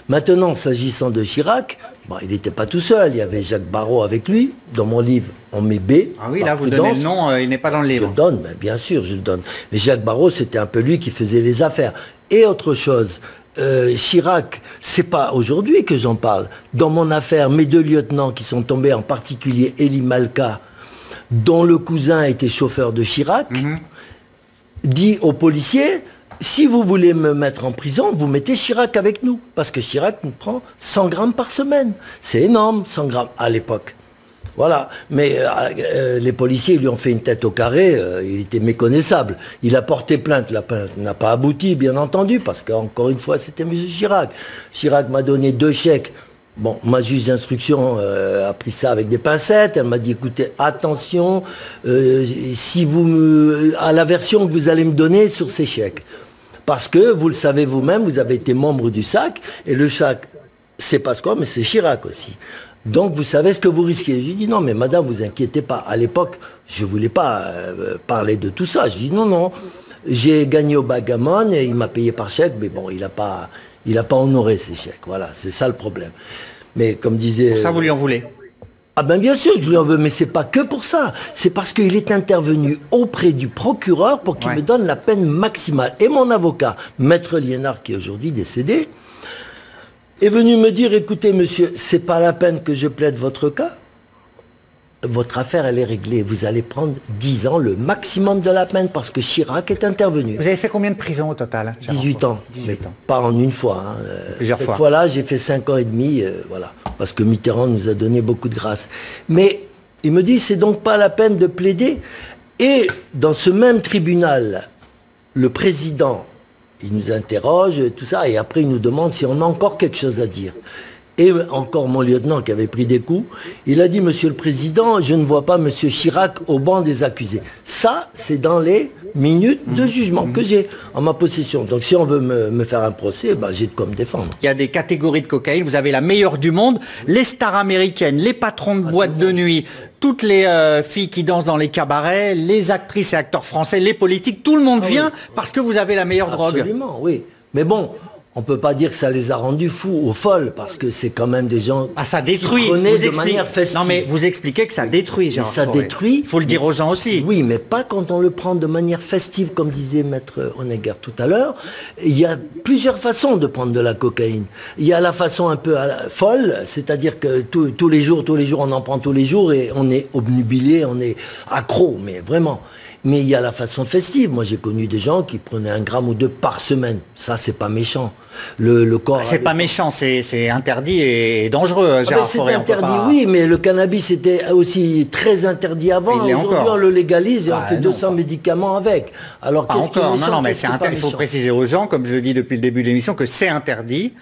B: Maintenant, s'agissant de Chirac, il n'était pas tout seul. Il y avait Jacques Barrot avec lui. Dans mon livre, on met B.
F: Ah oui, là, vous donnez le nom, il n'est pas dans le livre.
B: Je le donne, mais bien sûr, je le donne. Mais Jacques Barrot, c'était un peu lui qui faisait les affaires. Et autre chose, Chirac, c'est pas aujourd'hui que j'en parle. Dans mon affaire, mes 2 lieutenants qui sont tombés, en particulier Elie Malka, dont le cousin était chauffeur de Chirac, dit aux policiers... Si vous voulez me mettre en prison, vous mettez Chirac avec nous. Parce que Chirac nous prend 100 grammes par semaine. C'est énorme, 100 grammes à l'époque. Voilà. Mais les policiers lui ont fait une tête au carré. Il était méconnaissable. Il a porté plainte. La plainte n'a pas abouti, bien entendu. Parce qu'encore une fois, c'était M. Chirac. Chirac m'a donné 2 chèques. Bon, ma juge d'instruction a pris ça avec des pincettes. Elle m'a dit, écoutez, attention, si à la version que vous allez me donner sur ces chèques. Parce que, vous le savez vous-même, vous avez été membre du SAC, et le SAC, c'est pas quoi, mais c'est Chirac aussi. Donc, vous savez ce que vous risquez. J'ai dit, non, mais madame, vous inquiétez pas. À l'époque, je voulais pas parler de tout ça. Je dis, non, j'ai gagné au backgammon, et il m'a payé par chèque, mais bon, il a pas honoré ces chèques. Voilà, c'est ça le problème. Mais comme disait...
F: Pour ça, vous lui en voulez?
B: Ah ben bien sûr que je lui en veux, mais c'est pas que pour ça. C'est parce qu'il est intervenu auprès du procureur pour qu'il me donne la peine maximale. Et mon avocat, Maître Liénard, qui est aujourd'hui décédé, est venu me dire, écoutez monsieur, c'est pas la peine que je plaide votre cas. votre affaire, elle est réglée. Vous allez prendre 10 ans, le maximum de la peine, parce que Chirac est intervenu.
F: Vous avez fait combien de prison au total?
B: 18 ans.
F: 18 ans.
B: Pas en une fois. Hein.
F: Plusieurs
B: Cette
F: fois.
B: fois-là, j'ai fait 5 ans et demi, voilà. Parce que Mitterrand nous a donné beaucoup de grâce. Mais il me dit, c'est donc pas la peine de plaider. Et dans ce même tribunal, le président, il nous interroge, tout ça, et après il nous demande si on a encore quelque chose à dire. Et encore mon lieutenant qui avait pris des coups, il a dit, Monsieur le Président, je ne vois pas Monsieur Chirac au banc des accusés. Ça, c'est dans les minutes de jugement que j'ai en ma possession. Donc si on veut me faire un procès, ben, j'ai de quoi me défendre.
F: Il y a des catégories de cocaïne, vous avez la meilleure du monde, les stars américaines, les patrons de boîtes de nuit, toutes les filles qui dansent dans les cabarets, les actrices et acteurs français, les politiques, tout le monde vient parce que vous avez la meilleure drogue.
B: Absolument, oui. Mais bon, on peut pas dire que ça les a rendus fous ou folles, parce que c'est quand même des gens
F: ça détruit.
B: qui prenaient de manière festive.
F: Non mais vous expliquez que ça détruit, Gérard
B: ça
F: Fauré.
B: détruit.
F: Il faut le dire aux gens aussi.
B: Oui, mais pas quand on le prend de manière festive, comme disait Maître Honegger tout à l'heure. Il y a plusieurs façons de prendre de la cocaïne. Il y a la façon un peu folle, c'est-à-dire que tous les jours, on en prend tous les jours et on est obnubilé, on est accro, mais vraiment. Mais il y a la façon festive. Moi, j'ai connu des gens qui prenaient 1 gramme ou 2 par semaine. Ça, c'est pas méchant. Le corps...
F: C'est pas méchant, c'est interdit et dangereux, Gérard Fauré.
B: C'est interdit, oui, mais le cannabis était aussi très interdit avant. Aujourd'hui, on le légalise et on fait 200 médicaments avec. Alors, qu'est-ce qui est méchant?
F: Non, mais c'est interdit. Il faut préciser aux gens, comme je le dis depuis le début de l'émission, que c'est interdit,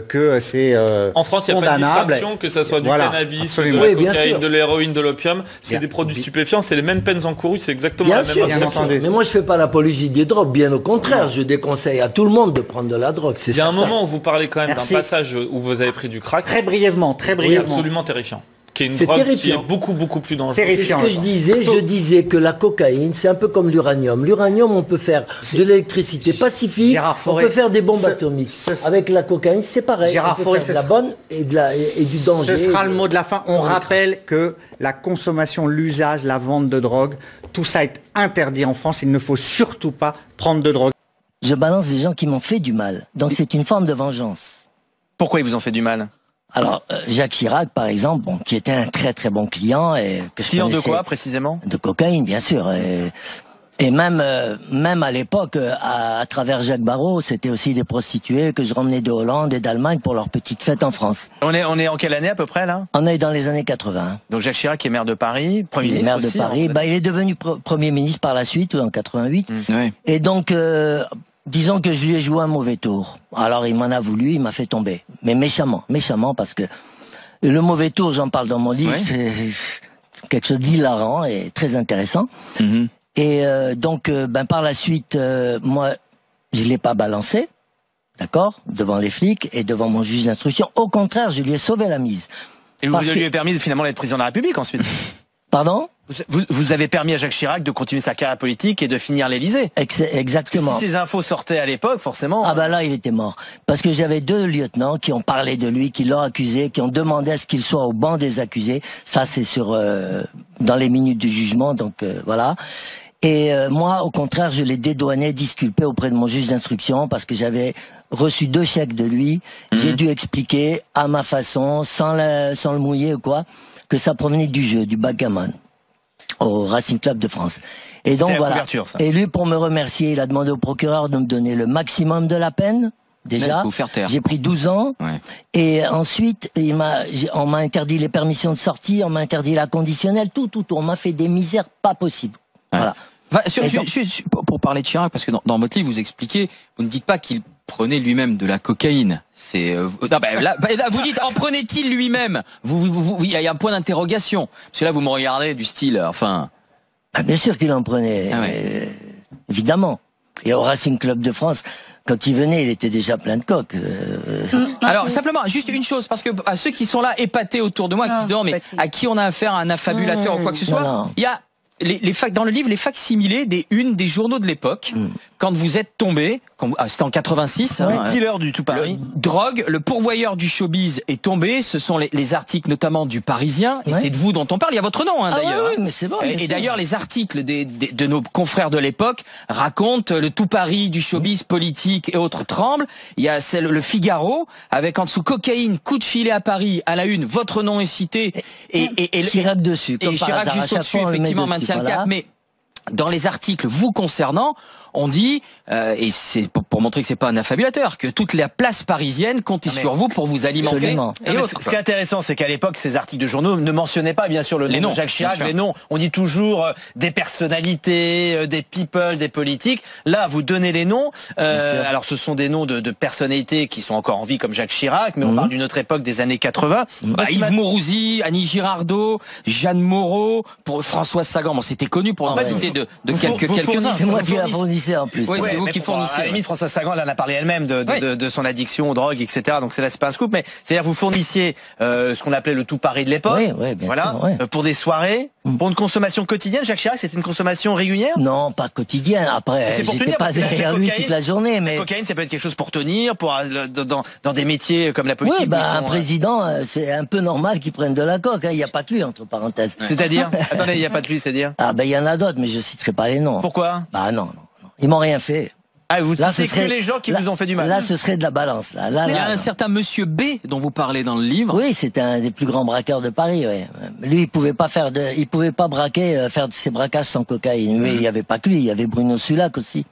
F: que c'est
G: en France, il n'y a pas de distinction, que ce soit du cannabis, de la cocaïne, de l'héroïne, de l'opium. C'est des produits stupéfiants, c'est les mêmes peines encourues, c'est exactement la même
B: acception. Mais moi, je fais pas l'apologie des drogues, bien au contraire. Je déconseille à tout le monde de prendre de la drogue.
G: Il y a un moment où vous parlez quand même d'un passage où vous avez pris du crack.
F: Très brièvement.
G: Oui, absolument terrifiant. Qui est une drogue qui est beaucoup plus dangereuse.
B: C'est ce que je disais que la cocaïne, c'est un peu comme l'uranium. L'uranium, on peut faire de l'électricité pacifique, on peut faire des bombes atomiques. Avec la cocaïne, c'est pareil.
F: Gérard
B: Fauré, de la bonne et du danger.
F: Ce sera le mot de la fin. On rappelle que la consommation, l'usage, la vente de drogue, tout ça est interdit en France. Il ne faut surtout pas prendre de drogue.
H: Je balance des gens qui m'ont fait du mal. Donc c'est une forme de vengeance.
I: Pourquoi ils vous ont fait du mal?
H: Alors, Jacques Chirac, par exemple, qui était un très très bon client.
I: Client de quoi, précisément?
H: De cocaïne, bien sûr. Et même à l'époque, à travers Jacques Barrot, c'était aussi des prostituées que je ramenais de Hollande et d'Allemagne pour leurs petites fêtes en France.
I: On est en quelle année à peu près, là?
H: On est dans les années 80.
I: Donc Jacques Chirac est maire de Paris, Premier ministre
H: maire de Paris. Il est devenu Premier ministre par la suite, en 88.
I: Oui.
H: Et donc... disons que je lui ai joué un mauvais tour. Alors il m'en a voulu, il m'a fait tomber. Mais méchamment, parce que le mauvais tour, j'en parle dans mon livre, c'est quelque chose d'hilarant et très intéressant. Et donc, par la suite, moi, je l'ai pas balancé, d'accord, devant les flics et devant mon juge d'instruction. Au contraire, je lui ai sauvé la mise.
I: Et vous lui avez permis de finalement d'être président de la République ensuite.
H: Pardon?
I: Vous avez permis à Jacques Chirac de continuer sa carrière politique et de finir l'Élysée.
H: Exactement.
I: Si ces infos sortaient à l'époque, forcément...
H: Ah là, il était mort. Parce que j'avais 2 lieutenants qui ont parlé de lui, qui l'ont accusé, qui ont demandé à ce qu'il soit au banc des accusés. Ça, c'est dans les minutes du jugement, donc voilà. Et moi, au contraire, je l'ai dédouané, disculpé auprès de mon juge d'instruction parce que j'avais reçu 2 chèques de lui. J'ai dû expliquer à ma façon, sans le mouiller ou quoi, que ça provenait du jeu, du backgammon, au Racing Club de France. Et donc voilà. Et lui, pour me remercier, il a demandé au procureur de me donner le maximum de la peine. Déjà, j'ai pris 12 ans. Ouais. Et ensuite, on m'a interdit les permissions de sortie, on m'a interdit la conditionnelle, tout. On m'a fait des misères pas possibles. Ouais. Voilà.
J: Enfin, pour parler de Chirac, parce que dans votre livre, vous expliquez, vous ne dites pas qu'il prenait lui-même de la cocaïne. C'est là, vous dites en prenait-il lui-même? Il y a un point d'interrogation. Parce que là, vous me regardez du style, enfin.
H: Bien sûr qu'il en prenait, évidemment. Et au Racing Club de France, quand il venait, il était déjà plein de coques.
J: Alors simplement, juste une chose, parce que à ceux qui sont là épatés autour de moi, qui se demandent mais à qui on a affaire, à un affabulateur ou quoi que ce soit, il y a dans le livre les facsimilés des unes des journaux de l'époque, quand vous êtes tombé, c'était en 86,
I: dealer du tout Paris.
J: Drogue, le pourvoyeur du showbiz est tombé. Ce sont les articles notamment du Parisien, et c'est de vous dont on parle. Il y a votre nom d'ailleurs.
H: Oui, mais c'est bon.
J: Et d'ailleurs, les articles de nos confrères de l'époque racontent le tout Paris du showbiz politique et autres tremble. Il y a le Figaro avec en dessous cocaïne, coup de filet à Paris, à la une, votre nom est cité
H: et Chirac dessus.
J: Et Chirac juste au-dessus, effectivement, maintient le cap. Mais dans les articles vous concernant, on dit, et c'est pour montrer que c'est pas un affabulateur, que toute la place parisienne comptait sur vous pour vous alimenter. Et autres,
I: ce qui est intéressant, c'est qu'à l'époque, ces articles de journaux ne mentionnaient pas, bien sûr, le nom de Jacques Chirac. Les noms, on dit toujours des personnalités, des people, des politiques. Là, vous donnez les noms. Alors, ce sont des noms de personnalités qui sont encore en vie, comme Jacques Chirac, mais on parle d'une autre époque, des années 80.
J: Yves Mourouzi, Annie Girardot, Jeanne Moreau, pour Françoise Sagan. Bon, c'était connu pour en citer de quelques-uns.
H: C'est moi qui la fournissais en plus.
J: Oui, c'est vous qui fournissez.
I: À la limite, Françoise Sagan, elle en a parlé elle-même de son addiction aux drogues, etc. Donc c'est pas un scoop, mais c'est-à-dire vous fournissiez ce qu'on appelait le tout Paris de l'époque. Pour des soirées, pour une consommation quotidienne. Jacques Chirac, c'était une consommation régulière?
H: Non, pas quotidienne. Après, j'étais pas derrière lui toute la journée, mais
I: la cocaïne, ça peut être quelque chose pour tenir, dans des métiers comme la politique.
H: Oui, un président, c'est un peu normal qu'il prenne de la coke. Il n'y a pas que lui, entre parenthèses.
I: C'est-à-dire? Attendez, il n'y a pas de lui, c'est-à-dire?
H: Il y en a d'autres, mais je citerai pas les noms.
I: Pourquoi?
H: Non. Ils m'ont rien fait.
I: Vous citez que les gens qui vous ont fait du mal.
H: Là, ce serait de la balance.
J: Il y a un certain monsieur B dont vous parlez dans le livre.
H: Oui, c'était un des plus grands braqueurs de Paris. Oui. Lui, il pouvait pas faire faire ses braquages sans cocaïne. Mais il y avait pas que lui, il y avait Bruno Sulac aussi.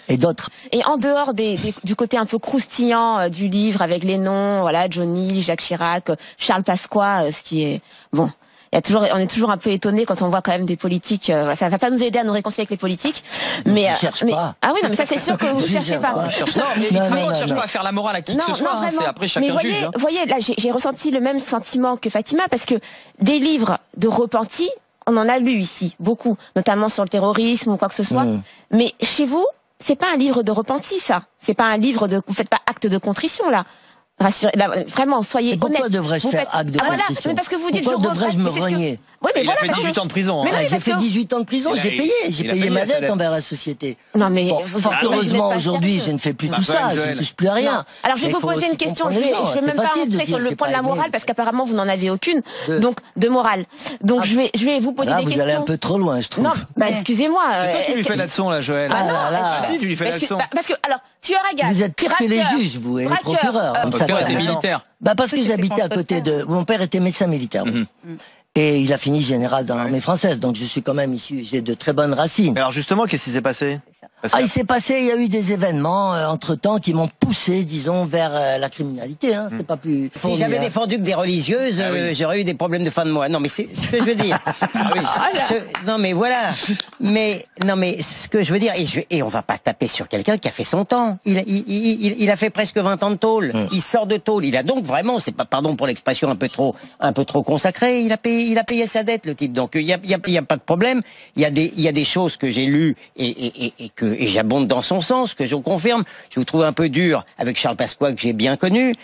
H: Et d'autres.
K: Et en dehors du côté un peu croustillant du livre avec les noms, voilà, Johnny, Jacques Chirac, Charles Pasqua, ce qui est bon. On est toujours un peu étonné quand on voit quand même des politiques. Ça va pas nous aider à nous réconcilier avec les politiques, mais
H: pas.
K: Ah oui, non, mais ça c'est sûr que vous cherchez pas.
J: Non, mais Israël ne cherche pas à faire la morale à qui que ce soit. C'est après chacun juge.
K: Vous voyez, là, j'ai ressenti le même sentiment que Fatima parce que des livres de repentis, on en a lu ici beaucoup, notamment sur le terrorisme ou quoi que ce soit. Mais chez vous, c'est pas un livre de repenti, ça. C'est pas un livre vous faites pas acte de contrition là. Rassurez, là, vraiment, soyez honnête.
H: Pourquoi devrais-je faire acte de contrition?
K: Mais parce que vous dites,
H: pourquoi devrais-je me renier?
K: Oui, mais
I: il a fait 18 ans de prison.
H: J'ai fait 18 ans de prison, j'ai payé ma dette envers la société.
K: Non, mais
H: fort heureusement, aujourd'hui, je ne fais plus tout ça, je ne touche plus à rien.
K: Alors, je vais vous poser une question, je vais même pas rentrer sur le point de la morale, parce qu'apparemment, vous n'en avez aucune, donc, de morale. Donc, je vais vous poser des questions.
H: Vous allez un peu trop loin, je trouve.
K: Non, excusez-moi.
I: C'est toi qui lui fais la leçon, là, Joël. Si, tu lui fais la leçon.
K: Parce que, alors, tueur à gages.
H: Vous êtes pire que les juges, vous, et les procureurs.
J: Mon père était militaire.
H: Parce que j'habitais à côté de... Mon père était médecin militaire. Et il a fini général dans l'armée française, donc je suis quand même issu, j'ai de très bonnes racines.
I: Alors justement, qu'est-ce qui s'est passé?
H: Il s'est passé, il y a eu des événements entre-temps qui m'ont poussé, disons, vers la criminalité. C'est pas plus.
L: Si j'avais défendu que des religieuses, j'aurais eu des problèmes de fin de mois. Non, mais c'est ce que je veux dire. Non, mais voilà. Mais ce que je veux dire, et on va pas taper sur quelqu'un qui a fait son temps. Il a fait presque 20 ans de tôle. Il sort de tôle. Il a donc vraiment, c'est pas, pardon pour l'expression un peu trop consacrée. Il a payé sa dette, le type. Donc il y a pas de problème. Il y a des choses que j'ai lues et j'abonde dans son sens, que je confirme. Je vous trouve un peu dur avec Charles Pasqua, que j'ai bien connu.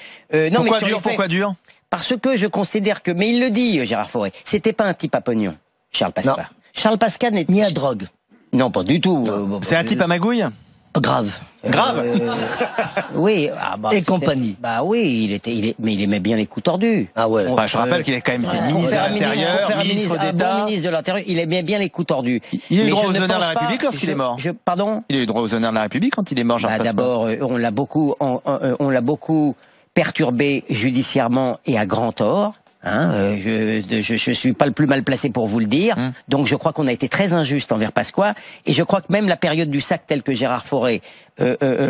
I: Pourquoi dur?
L: Parce que je considère que, mais il le dit, Gérard Fauré, c'était pas un type à pognon, Charles Pasqua.
H: Non.
L: Charles Pasqua n'est
H: ni à drogue.
L: Non, pas du tout.
I: C'est un type à magouille?
H: Grave.
L: Oui.
H: Et compagnie.
L: Oui, mais il aimait bien les coups tordus.
I: Je rappelle qu'il est quand même ministre de l'Intérieur, ministre d'État.
L: Ministre de l'Intérieur, il aimait bien les coups tordus.
I: Il a eu le droit aux honneurs de la République lorsqu'il est mort.
L: Pardon?
I: Il a eu le droit aux honneurs de la République quand il est mort, Jean Pasqua.
L: D'abord, on l'a beaucoup perturbé judiciairement et à grand tort. Je suis pas le plus mal placé pour vous le dire. Donc je crois qu'on a été très injuste envers Pasqua, et je crois que même la période du sac telle que Gérard Fauré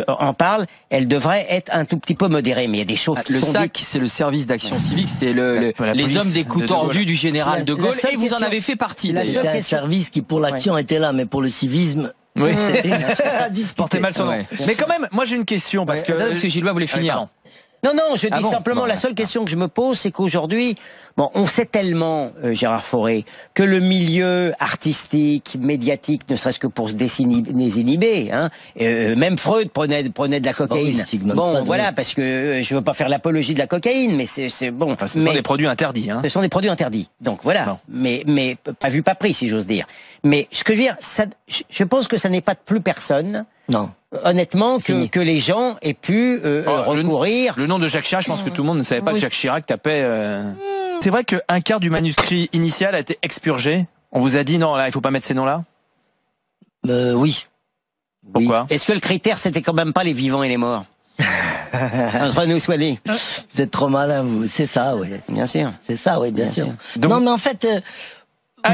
L: en parle, elle devrait être un tout petit peu modérée. Mais il y a des choses qui
J: le
L: sont
J: sac, c'est le service d'action civique, c'était les hommes des coups tordus du général de Gaulle, et vous en avez fait partie.
H: C'était un service qui pour l'action était là, mais pour le civisme.
I: Oui. Portait mal son nom. Mais quand même, moi j'ai une question parce que
J: Gilles voulait finir.
L: Non, je dis simplement, la seule question que je me pose, c'est qu'aujourd'hui, on sait tellement, Gérard Fauré, que le milieu artistique, médiatique, ne serait-ce que pour se désinhiber, même Freud prenait de la cocaïne. Voilà, parce que je veux pas faire l'apologie de la cocaïne, mais c'est bon.
I: Enfin, ce sont des produits interdits.
L: Ce sont des produits interdits. Donc voilà. Mais pas vu, pas pris, si j'ose dire. Mais ce que je veux dire, je pense que ça n'est pas de plus personne Non. Honnêtement, que les gens aient pu recourir.
I: Le nom de Jacques Chirac, je pense que tout le monde ne savait pas que Jacques Chirac tapait... C'est vrai qu'un quart du manuscrit initial a été expurgé. On vous a dit, non, là, il faut pas mettre ces noms-là?
L: Oui.
I: Pourquoi?
L: Est-ce que le critère, c'était quand même pas les vivants et les morts? Entre nous soit dit.
H: Vous êtes trop malin, vous. C'est ça, oui.
L: Bien sûr.
H: C'est ça, oui, bien sûr.
I: Donc...
H: Non, mais en fait...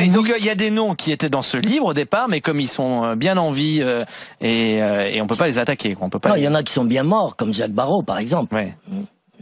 I: et donc il y a des noms qui étaient dans ce livre au départ, mais comme ils sont bien en vie et on peut pas les attaquer. On peut pas.
H: Non, il y en a qui sont bien morts, comme Jacques Barrault, par exemple.
I: Ouais.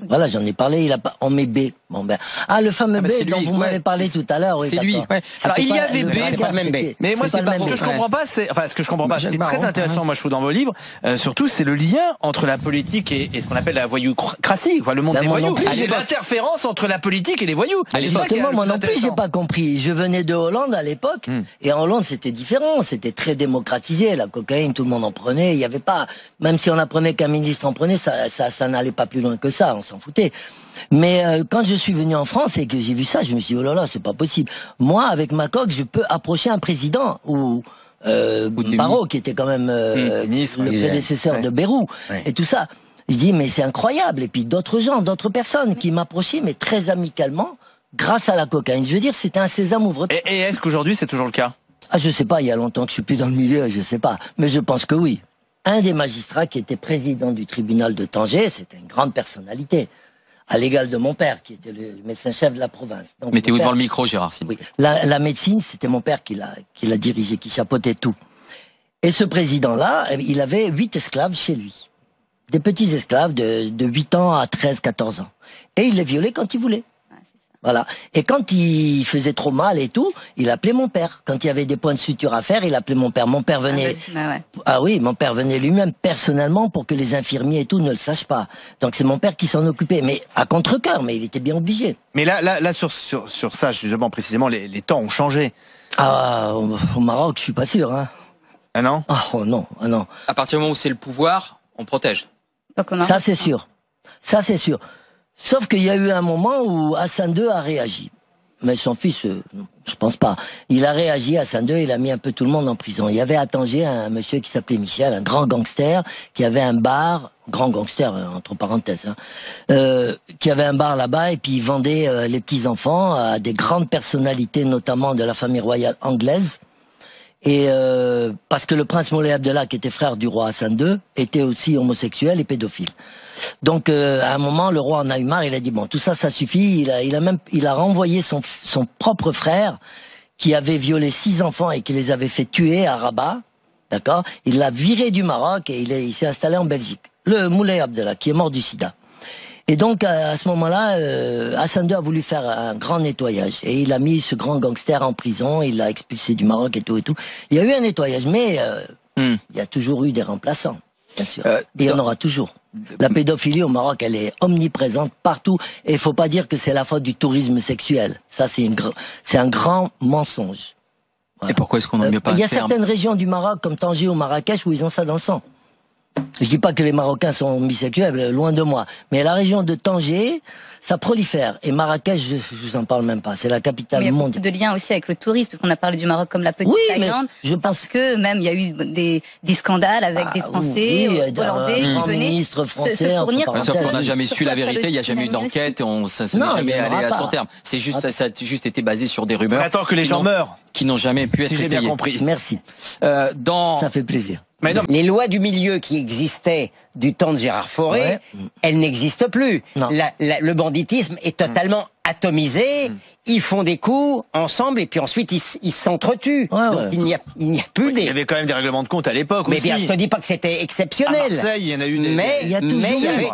H: Voilà, j'en ai parlé, on met B. Bon, ben. Le fameux B dont vous m'avez parlé tout à l'heure, oui.
J: C'est lui, ouais. Alors, il y avait B,
L: c'est pas le même B.
I: Mais moi, ce que je comprends pas, c'est, ce que je comprends pas, ce qui est très intéressant, moi, je trouve, dans vos livres, surtout, c'est le lien entre la politique et ce qu'on appelle la voyoucratie, le monde des voyous. L'interférence entre la politique et les voyous.
H: Justement, moi non plus, j'ai pas compris. Je venais de Hollande à l'époque, et en Hollande, c'était différent. C'était très démocratisé. La cocaïne, tout le monde en prenait. Il y avait pas, même si on apprenait qu'un ministre en prenait, ça n'allait pas plus loin que ça. On s'en foutait. Mais quand je suis venu en France et que j'ai vu ça, je me suis dit, oh là là, c'est pas possible. Moi, avec ma coque, je peux approcher un président ou Barrault, qui était quand même le prédécesseur de Bayrou, et tout ça. Je dis, mais c'est incroyable. Et puis d'autres gens, d'autres personnes qui m'approchaient, mais très amicalement, grâce à la cocaïne. Je veux dire, c'était un sésame ouvre.
I: Et est-ce qu'aujourd'hui, c'est toujours le cas?
H: Je sais pas, il y a longtemps que je suis plus dans le milieu, je sais pas. Mais je pense que oui. Un des magistrats qui était président du tribunal de Tanger, c'était une grande personnalité. À l'égal de mon père, qui était le médecin-chef de la province.
J: Mettez-vous devant le micro, Gérard.
H: Oui. La médecine, c'était mon père qui l'a dirigé, qui chapeautait tout. Et ce président-là, il avait 8 esclaves chez lui. Des petits esclaves de 8 ans à 13, 14 ans. Et il les violait quand il voulait. Voilà. Et quand il faisait trop mal et tout, il appelait mon père. Quand il y avait des points de suture à faire, il appelait mon père. Mon père venait. Oui, mon père venait lui-même personnellement pour que les infirmiers et tout ne le sachent pas. Donc c'est mon père qui s'en occupait, mais à contre-cœur, mais il était bien obligé.
I: Mais là sur ça justement précisément, les temps ont changé.
H: Au Maroc, je suis pas sûr. Hein.
I: Ah non?
H: Oh non, ah non.
J: À partir du moment où c'est le pouvoir, on protège.
H: Ça c'est sûr. Ça c'est sûr. Sauf qu'il y a eu un moment où Hassan II a réagi. Mais son fils, je pense pas. Il a réagi, Hassan II, il a mis un peu tout le monde en prison. Il y avait à Tanger un monsieur qui s'appelait Michel, un grand gangster, qui avait un bar, grand gangster, entre parenthèses, qui avait un bar là-bas, et puis il vendait les petits-enfants à des grandes personnalités, notamment de la famille royale anglaise. Et parce que le prince Moulay Abdellah, qui était frère du roi Hassan II, était aussi homosexuel et pédophile. Donc à un moment, le roi en a eu marre, il a dit bon, tout ça, ça suffit. Il a renvoyé son propre frère qui avait violé 6 enfants et qui les avait fait tuer à Rabat, d'accord. Il l'a viré du Maroc et il s'est installé en Belgique. Le Moulay Abdellah, qui est mort du sida. Et donc à ce moment-là, Hassan II a voulu faire un grand nettoyage et il a mis ce grand gangster en prison, il l'a expulsé du Maroc et tout et tout. Il y a eu un nettoyage, mais il y a toujours eu des remplaçants, bien sûr. Et il y en aura toujours. La pédophilie au Maroc, elle est omniprésente partout. Et il faut pas dire que c'est la faute du tourisme sexuel. Ça, c'est un grand mensonge. Voilà.
J: Et pourquoi est-ce qu'on n'en met pas un terme?
H: Il y a certaines régions du Maroc, comme Tanger ou Marrakech, où ils ont ça dans le sang. Je dis pas que les Marocains sont bisexuels, loin de moi. Mais la région de Tanger, ça prolifère. Et Marrakech, je vous en parle même pas. C'est la capitale du monde.
M: Il y a beaucoup de liens aussi avec le tourisme, parce qu'on a parlé du Maroc comme la petite Thaïlande. Parce que même il y a eu des scandales avec des Français, Hollandais qui venaient se fournir.
J: Sauf qu'on n'a jamais su la vérité, il n'y a jamais eu d'enquête, ça n'est jamais allé à son terme. C'est juste, ça a juste été basé sur des rumeurs.
I: Attends que les gens meurent.
J: Qui n'ont jamais pu être
I: étayées. Si j'ai bien compris.
H: Merci. Ça fait plaisir.
L: Mais non. Les lois du milieu qui existaient du temps de Gérard Fauré, elles n'existent plus. Le banditisme est totalement atomisé. Ils font des coups ensemble et puis ensuite ils s'entretuent. Donc il n'y a plus des.
I: Il y avait quand même des règlements de compte à l'époque aussi.
L: Mais bien, je te dis pas que c'était exceptionnel.
I: À Marseille, il y en a eu des.
L: Mais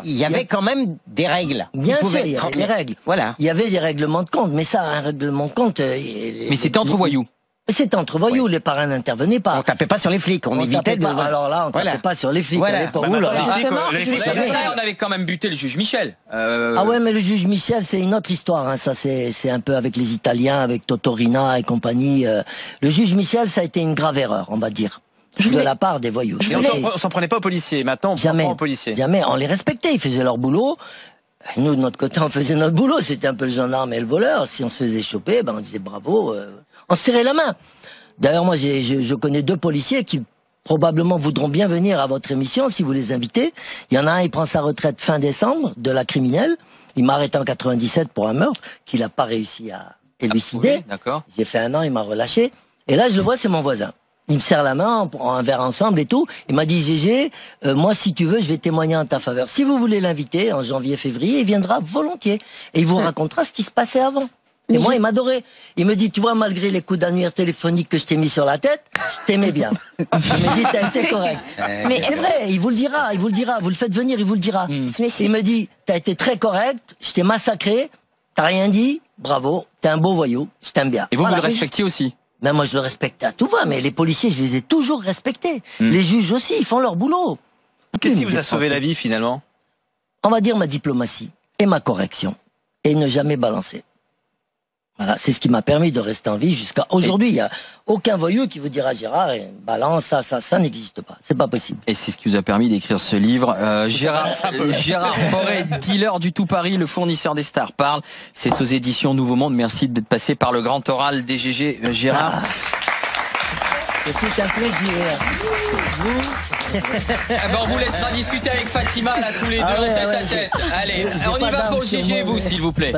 L: il y avait quand même des règles.
H: Bien sûr, il y avait des règles.
L: Voilà.
H: Il y avait des règlements de compte, mais ça, un règlement de compte.
J: Mais c'était entre voyous.
H: C'était entre voyous, les parrains n'intervenaient pas.
L: On tapait pas sur les flics, on évitait de...
H: Alors là, on tapait pas sur les flics.
L: Voilà.
J: On avait quand même buté le juge Michel.
H: Ah ouais, mais le juge Michel, c'est une autre histoire. Hein. Ça, c'est un peu avec les Italiens, avec Totorina et compagnie. Le juge Michel, ça a été une grave erreur, on va dire. De la part des voyous.
I: Et on s'en prenait pas aux policiers. Maintenant, on s'en prend aux policiers.
H: Jamais. On les respectait. Ils faisaient leur boulot. Nous, de notre côté, on faisait notre boulot. C'était un peu le gendarme et le voleur. Si on se faisait choper, on disait bravo. On se serrait la main. D'ailleurs, moi, je connais 2 policiers qui probablement voudront bien venir à votre émission si vous les invitez. Il y en a un, il prend sa retraite fin décembre de la criminelle. Il m'a arrêté en 97 pour un meurtre qu'il n'a pas réussi à élucider.
J: D'accord.
H: J'ai fait 1 an, il m'a relâché. Et là, je le vois, c'est mon voisin. Il me serre la main, on prend un verre ensemble et tout. Il m'a dit, Gégé, moi, si tu veux, je vais témoigner en ta faveur. Si vous voulez l'inviter, en janvier, février, il viendra volontiers. Et il vous racontera ce qui se passait avant. Et moi, il m'adorait. Il me dit, tu vois, malgré les coups d'annuaire téléphonique que je t'ai mis sur la tête, je t'aimais bien. Il me dit, t'as été correct. Mais c'est vrai, il vous le dira, il vous le dira. Vous le faites venir, il vous le dira. Il me dit, t'as été très correct, je t'ai massacré, t'as rien dit, bravo, t'es un beau voyou, je t'aime bien.
J: Et vous, vous le respectiez aussi?
H: Mais moi, je le respecte à tout va, mais les policiers, je les ai toujours respectés. Les juges aussi, ils font leur boulot.
I: Qu'est-ce qui vous a sauvé la vie, finalement?
H: On va dire ma diplomatie et ma correction. Et ne jamais balancer. Voilà, c'est ce qui m'a permis de rester en vie jusqu'à aujourd'hui. Il n'y a aucun voyou qui vous dira, Gérard, balance, ça n'existe pas. C'est pas possible.
J: Et c'est ce qui vous a permis d'écrire ce livre. Gérard Fauré, dealer du tout Paris, le fournisseur des stars parle. C'est aux éditions Nouveau Monde. Merci d'être passé par le grand oral DGG, Gérard.
H: C'est tout un plaisir.
J: On vous laissera discuter avec Fatima, là, tous les deux, en tête à tête. Allez, on y va pour le GG, vous, s'il vous plaît.